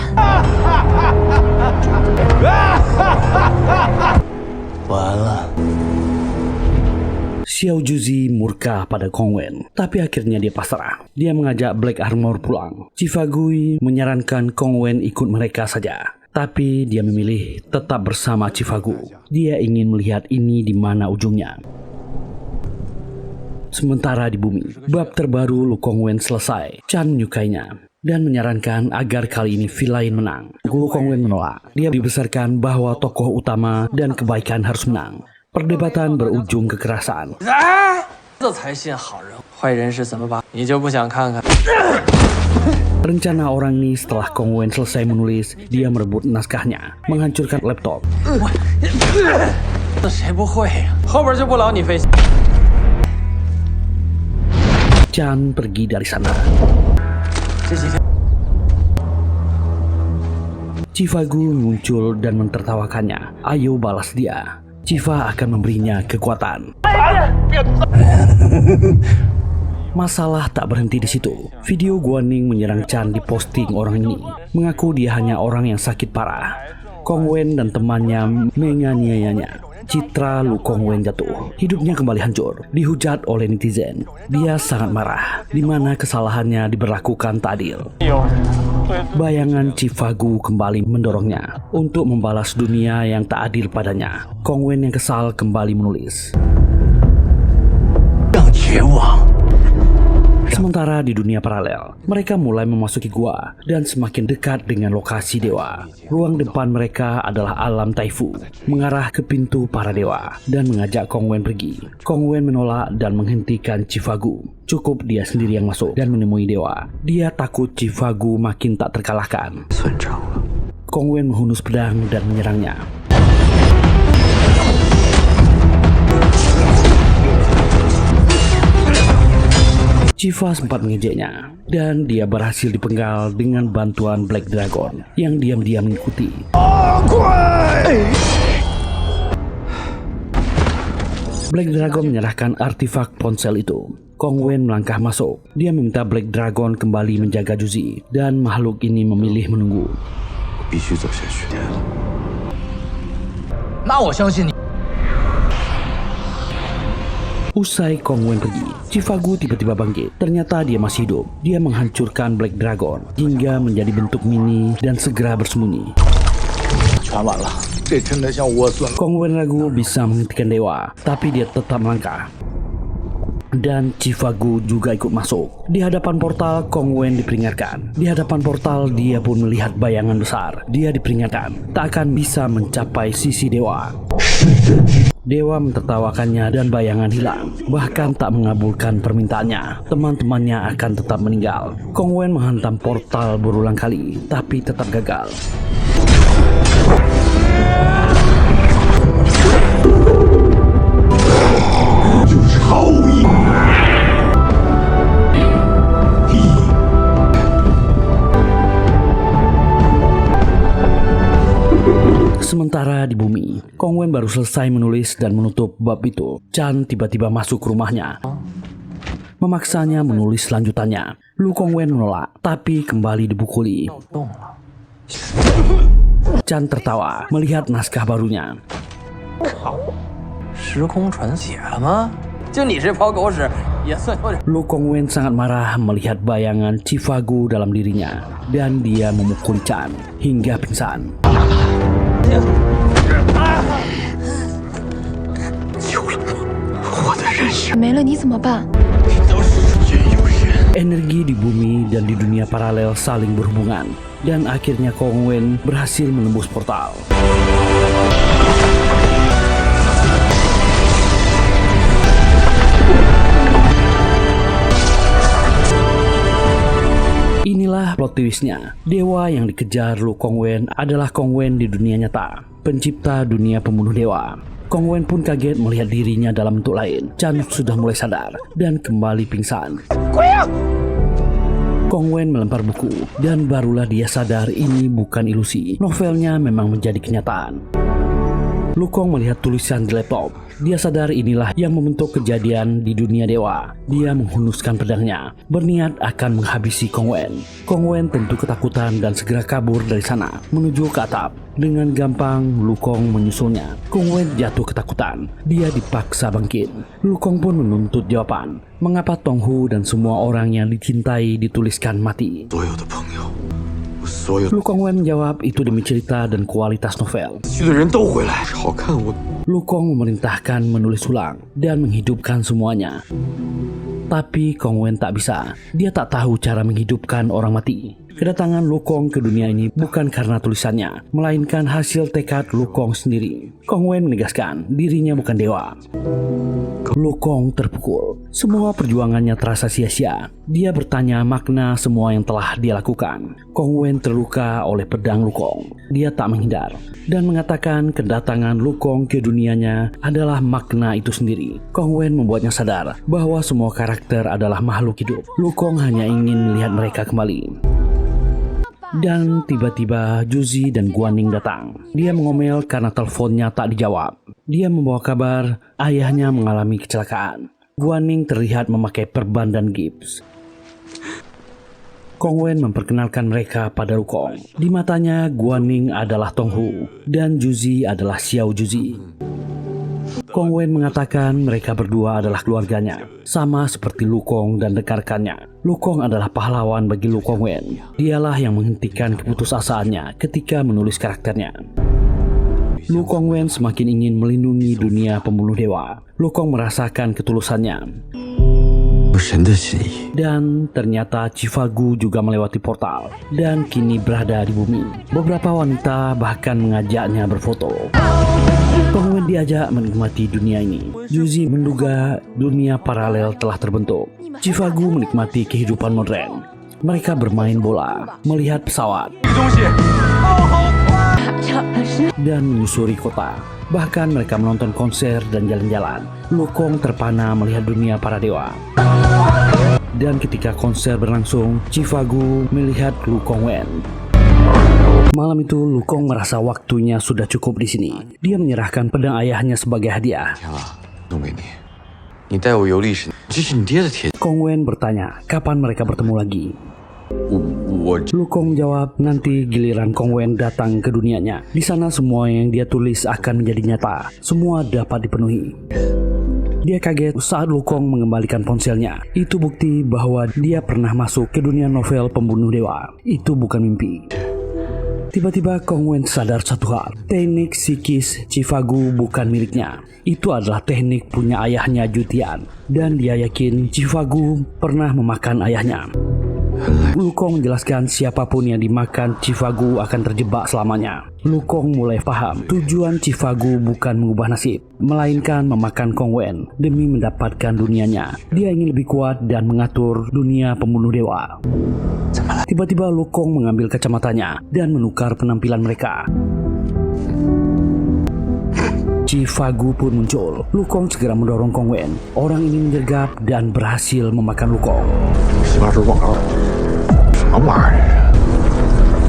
完了。 Xiao Juzi murka pada Kong Wen, tapi akhirnya dia pasrah. Dia mengajak Black Armor pulang. Chifa Gui menyarankan Kong Wen ikut mereka saja, tapi dia memilih tetap bersama Chifa Gu. Dia ingin melihat ini di mana ujungnya. Sementara di bumi, bab terbaru Lu Kong Wen selesai. Chan menyukainya dan menyarankan agar kali ini villain menang. Lu Kong Wen menolak. Dia dibesarkan bahwa tokoh utama dan kebaikan harus menang. Perdebatan berujung kekerasan. 这才信好人，坏人是怎么把？你就不想看看？ Rencana orang ini setelah Kong Wen selesai menulis, dia merebut naskahnya, menghancurkan laptop. 这谁不会呀？后边就不劳你费心。 Chan pergi dari sana. 这几天 Chifa Gu muncul dan mentertawakannya. Ayo balas dia. Chifa akan memberinya kekuatan. Masalah tak berhenti di situ. Video Guaning menyerang Chan diposting orang ini, mengaku dia hanya orang yang sakit parah. Kong Wen dan temannya menganiayanya. Citra Lu Kong Wen jatuh. Hidupnya kembali hancur, dihujat oleh netizen. Dia sangat marah, di mana kesalahannya diberlakukan tak adil. Bayangan Chifa Gu kembali mendorongnya untuk membalas dunia yang tak adil padanya. Kong Wen yang kesal kembali menulis. Sementara di dunia paralel, mereka mulai memasuki gua dan semakin dekat dengan lokasi dewa. Ruang depan mereka adalah alam Taifu, mengarah ke pintu para dewa dan mengajak Kong Wen pergi. Kong Wen menolak dan menghentikan Chifa Gu. Cukup dia sendiri yang masuk dan menemui dewa. Dia takut Chifa Gu makin tak terkalahkan. Kong Wen menghunus pedang dan menyerangnya. Chifa sempat mengejeknya, dan dia berhasil dipenggal dengan bantuan Black Dragon yang diam-diam mengikuti. Black Dragon menyerahkan artefak ponsel itu. Kong Wen melangkah masuk. Dia meminta Black Dragon kembali menjaga Juzi, dan makhluk ini memilih menunggu. 必须走下去。那我相信你。 Usai Kong Wen pergi, Chifa Gu tiba-tiba bangkit. Ternyata dia masih hidup. Dia menghancurkan Black Dragon hingga menjadi bentuk mini dan segera bersembunyi. Kong Wen ragu bisa menghentikan dewa, tapi dia tetap melangkah. Dan Chifa Gu juga ikut masuk. Di hadapan portal, Kong Wen diperingatkan. Di hadapan portal, dia pun melihat bayangan besar. Dia diperingatkan tak akan bisa mencapai sisi dewa. Dewa mentertawakannya dan bayangan hilang, bahkan tak mengabulkan permintaannya. Teman-temannya akan tetap meninggal. Kong Wen menghantam portal berulang kali, tapi tetap gagal. Sementara di bumi, Kong Wen baru selesai menulis dan menutup bab itu. Chan tiba-tiba masuk ke rumahnya, memaksanya menulis lanjutannya. Lu Kong Wen menolak, tapi kembali dipukuli. Chan tertawa melihat naskah barunya. 时空船写了吗？就你这泡狗屎，也算有点。 Lu Kong Wen sangat marah melihat bayangan Chifa Gu dalam dirinya, dan dia memukul Chan hingga pingsan. 没了你怎么办？ Energi di bumi dan di dunia paralel saling berhubungan, dan akhirnya Kong Wen berhasil menembus portal. Inilah plot twistnya. Dewa yang dikejar Lu Kongwen adalah Kongwen di dunia nyata, pencipta dunia pembunuh dewa. Kongwen pun kaget melihat dirinya dalam bentuk lain. Chan sudah mulai sadar dan kembali pingsan. Kongwen melempar buku dan barulah dia sadar ini bukan ilusi. Novelnya memang menjadi kenyataan. Lu Kong melihat tulisan di laptop. Dia sadar inilah yang membentuk kejadian di dunia dewa. Dia menghunuskan pedangnya, berniat akan menghabisi Kongwen. Kongwen tentu ketakutan dan segera kabur dari sana, menuju ke atap. Dengan gampang, Lu Kong menyusulnya. Kongwen jatuh ketakutan. Dia dipaksa bangkit. Lu Kong pun menuntut jawaban. Mengapa Tong Hu dan semua orang yang dicintai dituliskan mati? Lu Kongwen menjawab itu demi cerita dan kualitas novel. Lu Kong memerintahkan menulis ulang dan menghidupkan semuanya. Tapi Kongwen tak bisa. Dia tak tahu cara menghidupkan orang mati. Kedatangan Lu Kong ke dunia ini bukan karena tulisannya, melainkan hasil tekad Lu Kong sendiri. Kongwen menegaskan dirinya bukan dewa. Lu Kong terpukul. Semua perjuangannya terasa sia-sia. Dia bertanya makna semua yang telah dia lakukan. Kongwen terluka oleh pedang Lu Kong. Dia tak menghindar dan mengatakan kedatangan Lu Kong ke dunianya adalah makna itu sendiri. Kongwen membuatnya sadar bahwa semua karakter adalah makhluk hidup. Lu Kong hanya ingin melihat mereka kembali. Dan tiba-tiba Juzi dan Guaning datang. Dia mengomel karena teleponnya tak dijawab. Dia membawa kabar ayahnya mengalami kecelakaan. Guaning terlihat memakai perban dan gips. Kongwen memperkenalkan mereka pada Lu Kong. Di matanya Guaning adalah Tong Hu dan Juzi adalah Xiao Juzi. Kongwen mengatakan mereka berdua adalah keluarganya, sama seperti Lu Kong dan rekan-rekannya. Lu Kong adalah pahlawan bagi Lu Kongwen. Dialah yang menghentikan keputusasaannya ketika menulis karakternya. Lu Kongwen semakin ingin melindungi dunia pembunuh dewa. Lu Kong merasakan ketulusannya. Dan ternyata Chifagu juga melewati portal dan kini berada di bumi. Beberapa wanita bahkan mengajaknya berfoto. Kongwen diajak menikmati dunia ini. Juzi menduga dunia paralel telah terbentuk. Chifagu menikmati kehidupan modern. Mereka bermain bola, melihat pesawat, dan menyusuri kota. Bahkan mereka menonton konser dan jalan-jalan. Lu Kong terpana melihat dunia para dewa. Dan ketika konser berlangsung, Chifagu melihat Lu Kongwen. Malam itu Lu Kong merasa waktunya sudah cukup di sini. Dia menyerahkan pedang ayahnya sebagai hadiah. Kongwen bertanya, kapan mereka bertemu lagi? Lu Kong jawab, nanti giliran Kongwen datang ke dunianya. Di sana semua yang dia tulis akan menjadi nyata. Semua dapat dipenuhi. Dia kaget saat Lu Kong mengembalikan ponselnya. Itu bukti bahwa dia pernah masuk ke dunia novel pembunuh dewa. Itu bukan mimpi. Tiba-tiba Kongwen sadar satu hal. Teknik psikis Chifagu bukan miliknya. Itu adalah teknik punya ayahnya Jutian. Dan dia yakin Chifagu pernah memakan ayahnya. Lu Kong menjelaskan siapapun yang dimakan Chifagu akan terjebak selamanya. Lu Kong mulai paham tujuan Chifagu bukan mengubah nasib, melainkan memakan Kongwen demi mendapatkan dunianya. Dia ingin lebih kuat dan mengatur dunia pembunuh dewa. Tiba-tiba Lu Kong mengambil kacamatanya dan menukar penampilan mereka. Chifagu pun muncul. Lu Kong segera mendorong Kongwen. Orang ini menyergap dan berhasil memakan Lu Kong.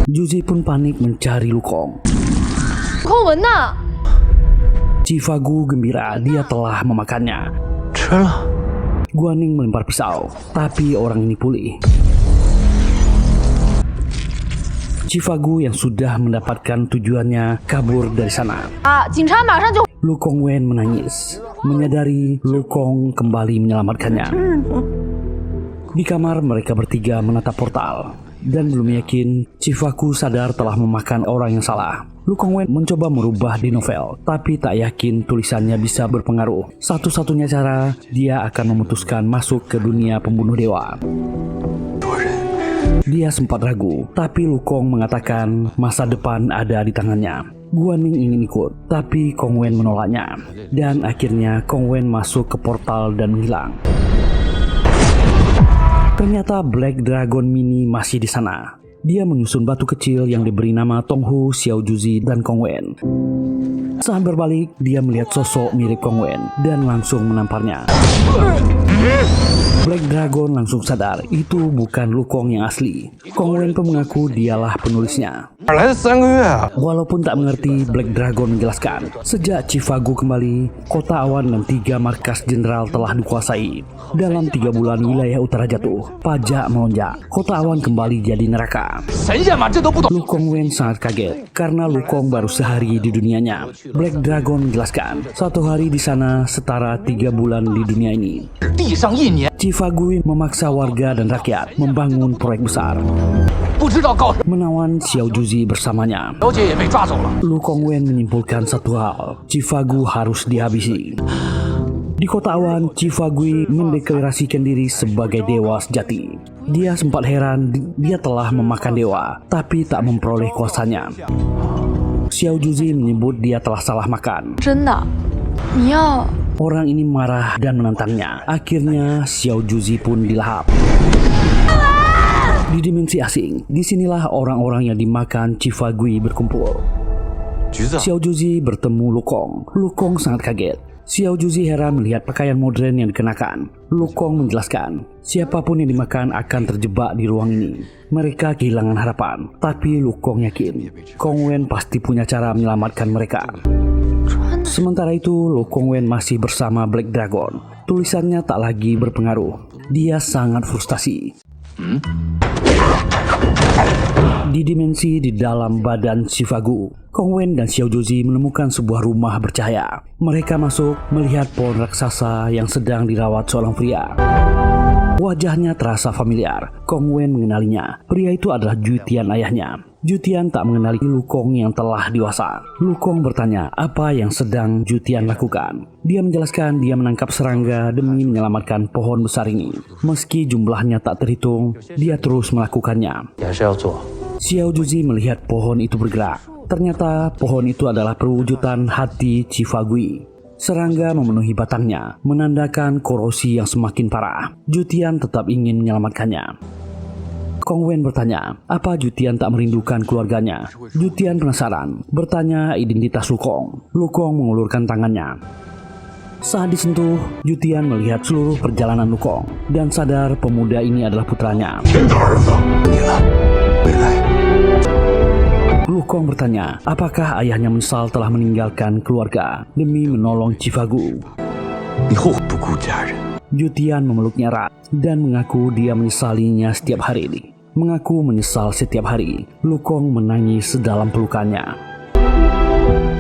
Juzi pun panik mencari Lu Kong. Chifagu gembira dia telah memakannya. Guaning melempar pisau, tapi orang ini pulih. Chifagu yang sudah mendapatkan tujuannya kabur dari sana. Lu Kongwen menangis, menyadari Lu Kong kembali menyelamatkannya. Di kamar mereka bertiga menatap portal dan belum yakin Chifagu sadar telah memakan orang yang salah. Lu Kongwen mencoba merubah di novel, tapi tak yakin tulisannya bisa berpengaruh. Satu-satunya cara dia akan memutuskan masuk ke dunia pembunuh dewa. Dia sempat ragu, tapi Lu Kong mengatakan masa depan ada di tangannya. Guaning ingin ikut, tapi Kongwen menolaknya. Dan akhirnya Kongwen masuk ke portal dan menghilang. Ternyata Black Dragon Mini masih di sana. Dia menyusun batu kecil yang diberi nama Tong Hu, Xiao Juzi, dan Kong Wen. Saat berbalik, dia melihat sosok mirip Kong Wen dan langsung menamparnya. Black Dragon langsung sadar itu bukan Lu Kong yang asli. Kong Wen pun mengaku dialah penulisnya. 哪来的3个月啊？ Walaupun tak mengerti, Black Dragon menjelaskan, sejak Chifagu kembali, kota awan dan 3 markas jenderal telah dikuasai. Dalam 3 bulan wilayah utara jatuh, pajak melonjak, kota awan kembali jadi neraka. Lu Kong Wen sangat kaget karena Lu Kong baru sehari di dunianya. Black Dragon menjelaskan, 1 hari di sana setara 3 bulan di dunia ini. Chifagu memaksa warga dan rakyat membangun proyek besar, menawan Xiao Juzi bersamanya. Lu Kong Wen menyimpulkan satu hal, Chifagu harus dihabisi. Di kota awan, Chifagu mendeklarasikan diri sebagai dewa sejati. Dia sempat heran dia telah memakan dewa, tapi tak memperoleh kuasanya. Xiao Juzi menyebut dia telah salah makan. 真的，你要 Orang ini marah dan menantangnya. Akhirnya Xiao Juzi pun dilahap. Di dimensi asing, disinilah orang-orang yang dimakan Chifagu berkumpul. 橘子， Xiao Juzi bertemu Lu Kong. Lu Kong sangat kaget. Xiao Juzi heran melihat pakaian modern yang dikenakan. Lu Kong menjelaskan, siapapun yang dimakan akan terjebak di ruang ini. Mereka kehilangan harapan, tapi Lu Kong yakin Kong Wen pasti punya cara menyelamatkan mereka. Sementara itu, Lu Kong Wen masih bersama Black Dragon. Tulisannya tak lagi berpengaruh. Dia sangat frustasi. Di dimensi di dalam badan Chifagu, Kong Wen dan Xiao Juzi menemukan sebuah rumah bercahaya. Mereka masuk melihat pohon raksasa yang sedang dirawat seorang pria. Wajahnya terasa familiar. Kong Wen mengenalinya. Pria itu adalah Jutian ayahnya. Jutian tak mengenali Lu Kong yang telah dewasa. Lu Kong bertanya apa yang sedang Jutian lakukan. Dia menjelaskan dia menangkap serangga demi menyelamatkan pohon besar ini. Meski jumlahnya tak terhitung, dia terus melakukannya. 也是要做。 Xiao Juzi melihat pohon itu bergerak. Ternyata pohon itu adalah perwujudan hati Chifagu. Serangga memenuhi batangnya, menandakan korosi yang semakin parah. Jutian tetap ingin menyelamatkannya. Kong Wen bertanya, apa Jutian tak merindukan keluarganya? Jutian penasaran, bertanya identitas Lu Kong. Lu Kong mengulurkan tangannya. Saat disentuh, Jutian melihat seluruh perjalanan Lu Kong dan sadar pemuda ini adalah putranya. 天的儿子，你了，回来。 Lu Kong bertanya, apakah ayahnya menyesal telah meninggalkan keluarga demi menolong Chifagu? 你后悔不顾家人， Jutian memeluknya erat dan mengaku dia menyesalinya setiap hari ini. Mengaku menyesal setiap hari. Lu Kong menangis sedalam pelukannya.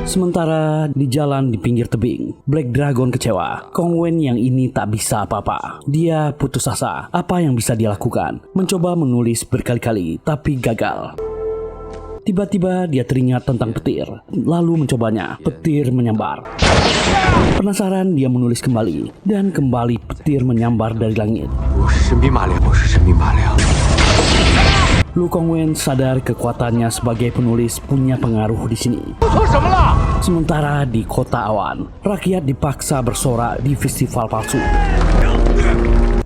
Sementara di jalan di pinggir tebing, Black Dragon kecewa. Kong Wen yang ini tak bisa apa-apa. Dia putus asa. Apa yang bisa dia lakukan? Mencoba menulis berkali-kali, tapi gagal. Tiba-tiba dia teringat tentang petir, lalu mencobanya. Petir menyambar. Penasaran, dia menulis kembali, dan kembali petir menyambar dari langit. 我是神兵马良，我是神兵马良。 Lu Kong Wen sadar kekuatannya sebagai penulis punya pengaruh di sini. Sementara di kota awan, rakyat dipaksa bersorak di festival palsu.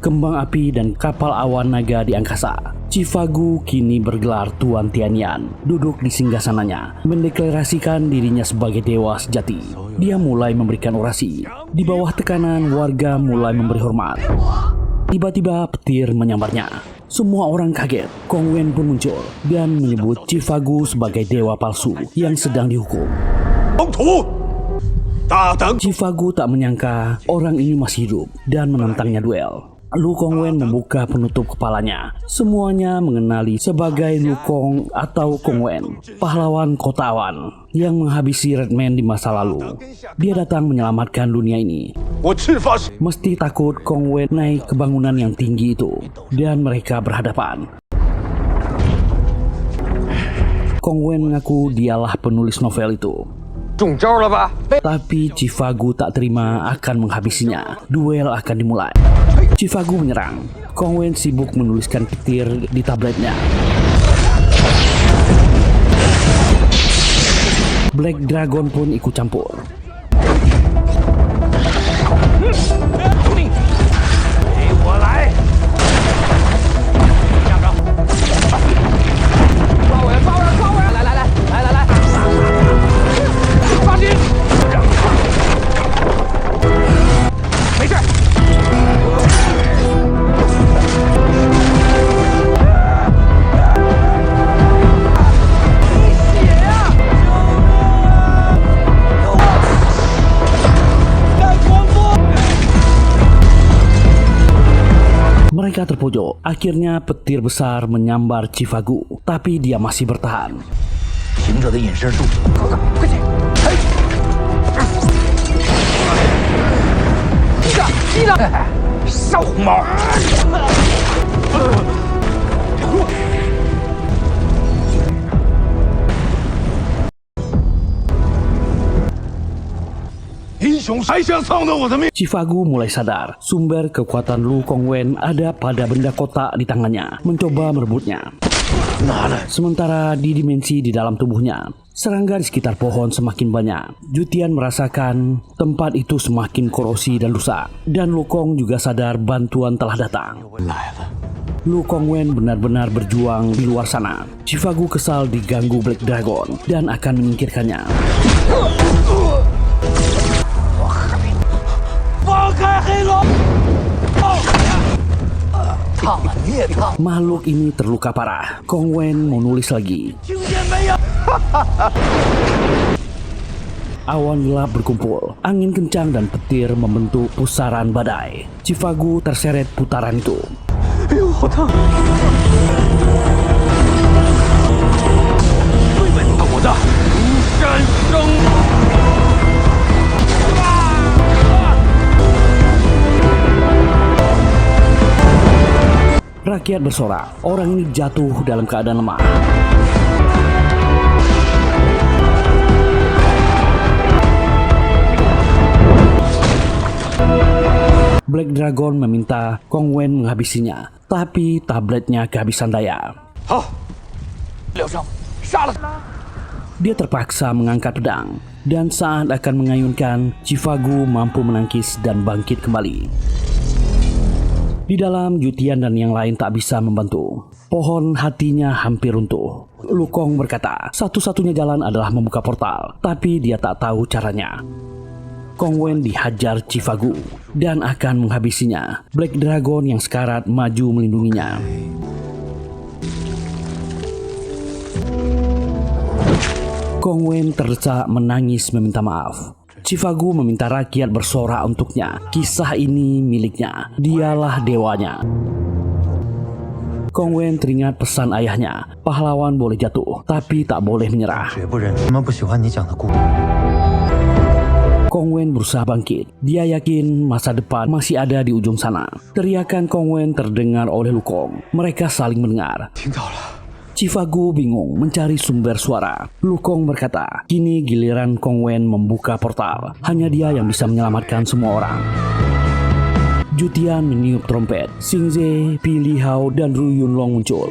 Kembang api dan kapal awan naga di angkasa. Chifagu kini bergelar Tuan Tianyan, duduk di singgasananya, mendeklarasikan dirinya sebagai dewa sejati. Dia mulai memberikan orasi. Di bawah tekanan, warga mulai memberi hormat. Tiba-tiba petir menyambarnya. Semua orang kaget. Kong Wen pun muncul dan menyebut Chifagu sebagai dewa palsu yang sedang dihukum. 王土，大胆！ Chifagu tak menyangka orang ini masih hidup dan menantangnya duel. Lu Kong Wen membuka penutup kepalanya. Semuanya mengenali sebagai Lu Kong atau Kong Wen, pahlawan kota awan yang menghabisi Redman di masa lalu. Dia datang menyelamatkan dunia ini. 我赤发誓， Mesti takut Kong Wen naik ke bangunan yang tinggi itu dan mereka berhadapan. Kong Wen mengaku dialah penulis novel itu. 中招了吧？ Tapi Chifagu tak terima akan menghabisinya. Duel akan dimulai. Chifagu menyerang. Kong Wen sibuk menuliskan petir di tabletnya. Black Dragon pun ikut campur. Mereka terpojok. Akhirnya petir besar menyambar Chifagu, tapi dia masih bertahan. 行者的隐身术，快去！击掌！少红毛！英雄还想操弄我的命？ Chifagu mulai sadar sumber kekuatan Lu Kongwen ada pada benda kotak di tangannya, mencoba merebutnya. Sementara di dimensi di dalam tubuhnya, serangga di sekitar pohon semakin banyak. Jutian merasakan tempat itu semakin korosi dan rusak, dan Lu Kong juga sadar bantuan telah datang. Lu Kongwen benar-benar berjuang di luar sana. Chifagu kesal diganggu Black Dragon dan akan menyingkirkannya. Makhluk ini terluka parah. Kongwen menulis lagi. Awan gelap berkumpul, angin kencang dan petir membentuk pusaran badai. Chifagu terseret putaran itu. Rakyat bersorak, orang ini jatuh dalam keadaan lemah. Black Dragon meminta Kongwen menghabisinya, tapi tabletnya kehabisan daya. Dia terpaksa mengangkat pedang, dan saat akan mengayunkan, Chifagu mampu menangkis dan bangkit kembali. Di dalam, Jutian dan yang lain tak bisa membantu. Pohon hatinya hampir runtuh. Lu Kong berkata, satu-satunya jalan adalah membuka portal, tapi dia tak tahu caranya. Kongwen dihajar Chifagu dan akan menghabisinya. Black Dragon yang sekarat maju melindunginya. Kongwen terdesak menangis meminta maaf. Chifagu meminta rakyat bersorak untuknya. Kisah ini miliknya. Dialah dewanya. Kongwen teringat pesan ayahnya. Pahlawan boleh jatuh, tapi tak boleh menyerah. Kongwen berusaha bangkit. Dia yakin masa depan masih ada di ujung sana. Teriakan Kongwen terdengar oleh Lu Kong. Mereka saling mendengar. Chifagu bingung mencari sumber suara. Lu Kong berkata, kini giliran Kongwen membuka portal. Hanya dia yang bisa menyelamatkan semua orang. Jutian meniup trompet. Xingze, Pi Lihao, dan Ru Yunlong muncul.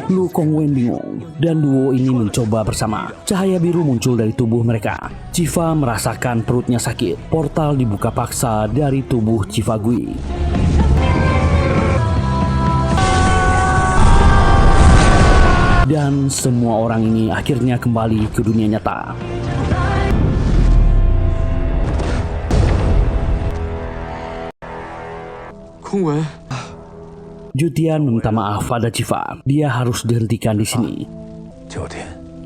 Lu Kongwen bingung, dan duo ini mencoba bersama. Cahaya biru muncul dari tubuh mereka. Chifa merasakan perutnya sakit. Portal dibuka paksa dari tubuh Chifagui. Dan semua orang ini akhirnya kembali ke dunia nyata. Kongwen. Jutian meminta maaf pada Chifa. Dia harus dihentikan di sini.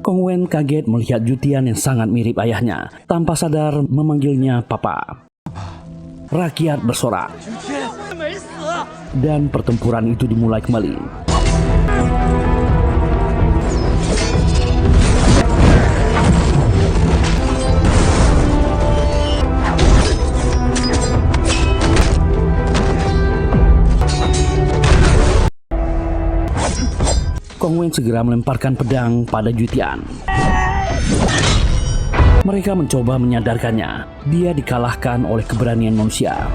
Kongwen kaget melihat Jutian yang sangat mirip ayahnya. Tanpa sadar memanggilnya Papa. Rakyat bersorak. Dan pertempuran itu dimulai kembali. Kongwen segera melemparkan pedang pada Jutian. Mereka mencoba menyadarkannya. Dia dikalahkan oleh keberanian manusia.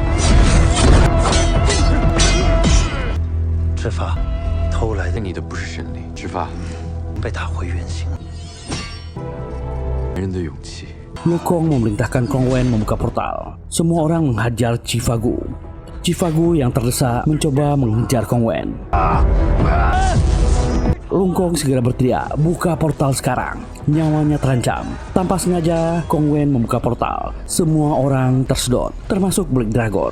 Lu Kong memerintahkan Kongwen membuka portal. Semua orang menghajar Chifagu. Chifagu yang terdesak mencoba mengejar Kongwen. Lu Kong segera berteriak, buka portal sekarang. Nyawanya terancam. Tanpa sengaja, Kongwen membuka portal. Semua orang tersedot, termasuk Black Dragon.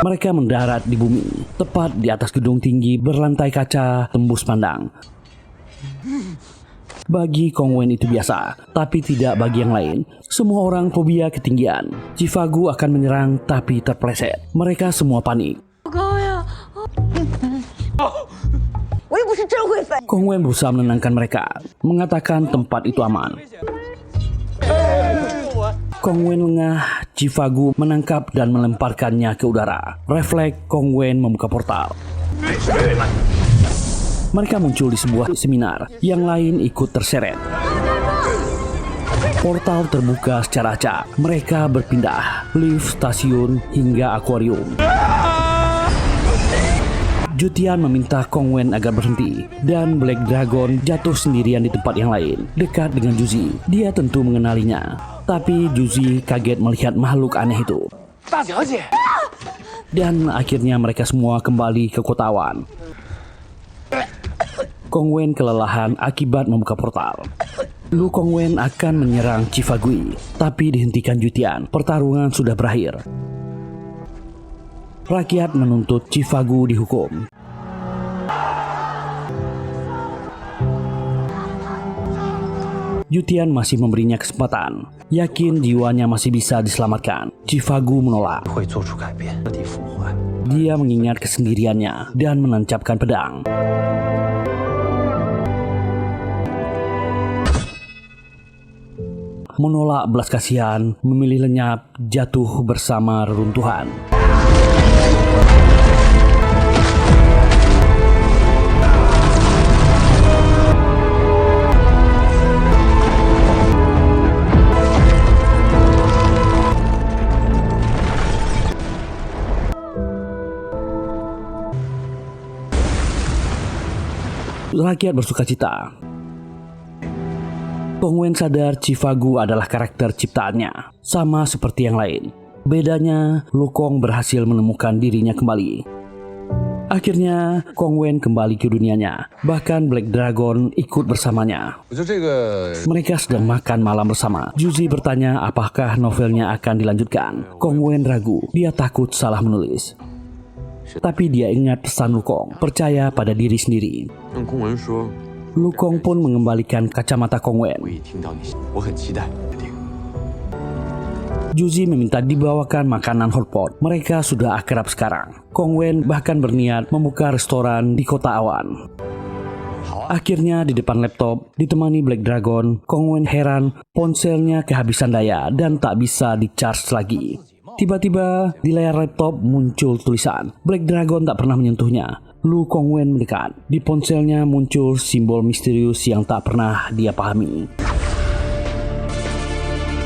Mereka mendarat di bumi, tepat di atas gedung tinggi berlantai kaca tembus pandang. Bagi Kong Wen itu biasa, tapi tidak bagi yang lain. Semua orang fobia ketinggian. Chifagu akan menyerang tapi terpleset. Mereka semua panik. 好高呀！我又不是真会飞。 Kong Wen berusaha menenangkan mereka, mengatakan tempat itu aman. Kong Wen lengah, Chifagu menangkap dan melemparkannya ke udara. Refleks Kong Wen membuka portal. Mereka muncul di sebuah seminar, yang lain ikut terseret. Portal terbuka secara acak. Mereka berpindah, lift, stasiun, hingga akuarium. Jutian meminta Kong Wen agar berhenti, dan Black Dragon jatuh sendirian di tempat yang lain, dekat dengan Juzi. Dia tentu mengenalinya, tapi Juzi kaget melihat makhluk aneh itu. 大小姐， Dan akhirnya mereka semua kembali ke kota awan. Kong Wen kelelahan akibat membuka portal. Lu Kong Wen akan menyerang Chifagui, tapi dihentikan Jutian. Pertarungan sudah berakhir. Rakyat menuntut Chifagu dihukum. Jutian masih memberinya kesempatan, yakin jiwanya masih bisa diselamatkan. Chifagu menolak. 会做出改变，彻底腐坏。 Dia mengingat kesendiriannya dan menancapkan pedang. Menolak belas kasihan, memilih lenyap, jatuh bersama reruntuhan. Rakyat bersuka cita. Kong Wen sadar Chifagu adalah karakter ciptaannya, sama seperti yang lain. Bedanya, Lu Kong berhasil menemukan dirinya kembali. Akhirnya, Kong Wen kembali ke dunianya. Bahkan Black Dragon ikut bersamanya. 我觉得这个 Mereka sedang makan malam bersama. Juzi bertanya apakah novelnya akan dilanjutkan. Kong Wen ragu, dia takut salah menulis. Tapi dia ingat pesan Lu Kong, percaya pada diri sendiri. 跟公文说， Lu Kong pun mengembalikan kacamata Kong Wen. 我一听到你，我很期待。定 Juzi meminta dibawakan makanan hotpot. Mereka sudah akrab sekarang. Kong Wen bahkan berniat membuka restoran di kota awan. Akhirnya di depan laptop, ditemani Black Dragon, Kong Wen heran ponselnya kehabisan daya dan tak bisa di-charge lagi. Tiba-tiba di layar laptop muncul tulisan. Black Dragon tak pernah menyentuhnya. Lu Kong Wen mendekat. Di ponselnya muncul simbol misterius yang tak pernah dia pahami.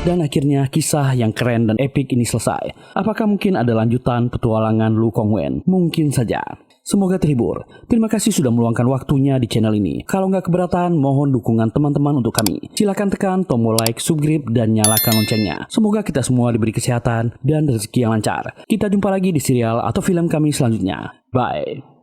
Dan akhirnya kisah yang keren dan epik ini selesai. Apakah mungkin ada lanjutan petualangan Lu Kong Wen? Mungkin saja. Semoga terhibur. Terima kasih sudah meluangkan waktunya di channel ini. Kalau nggak keberatan, mohon dukungan teman-teman untuk kami. Silahkan tekan tombol like, subscribe, dan nyalakan loncengnya. Semoga kita semua diberi kesehatan dan rezeki yang lancar. Kita jumpa lagi di serial atau film kami selanjutnya. Bye.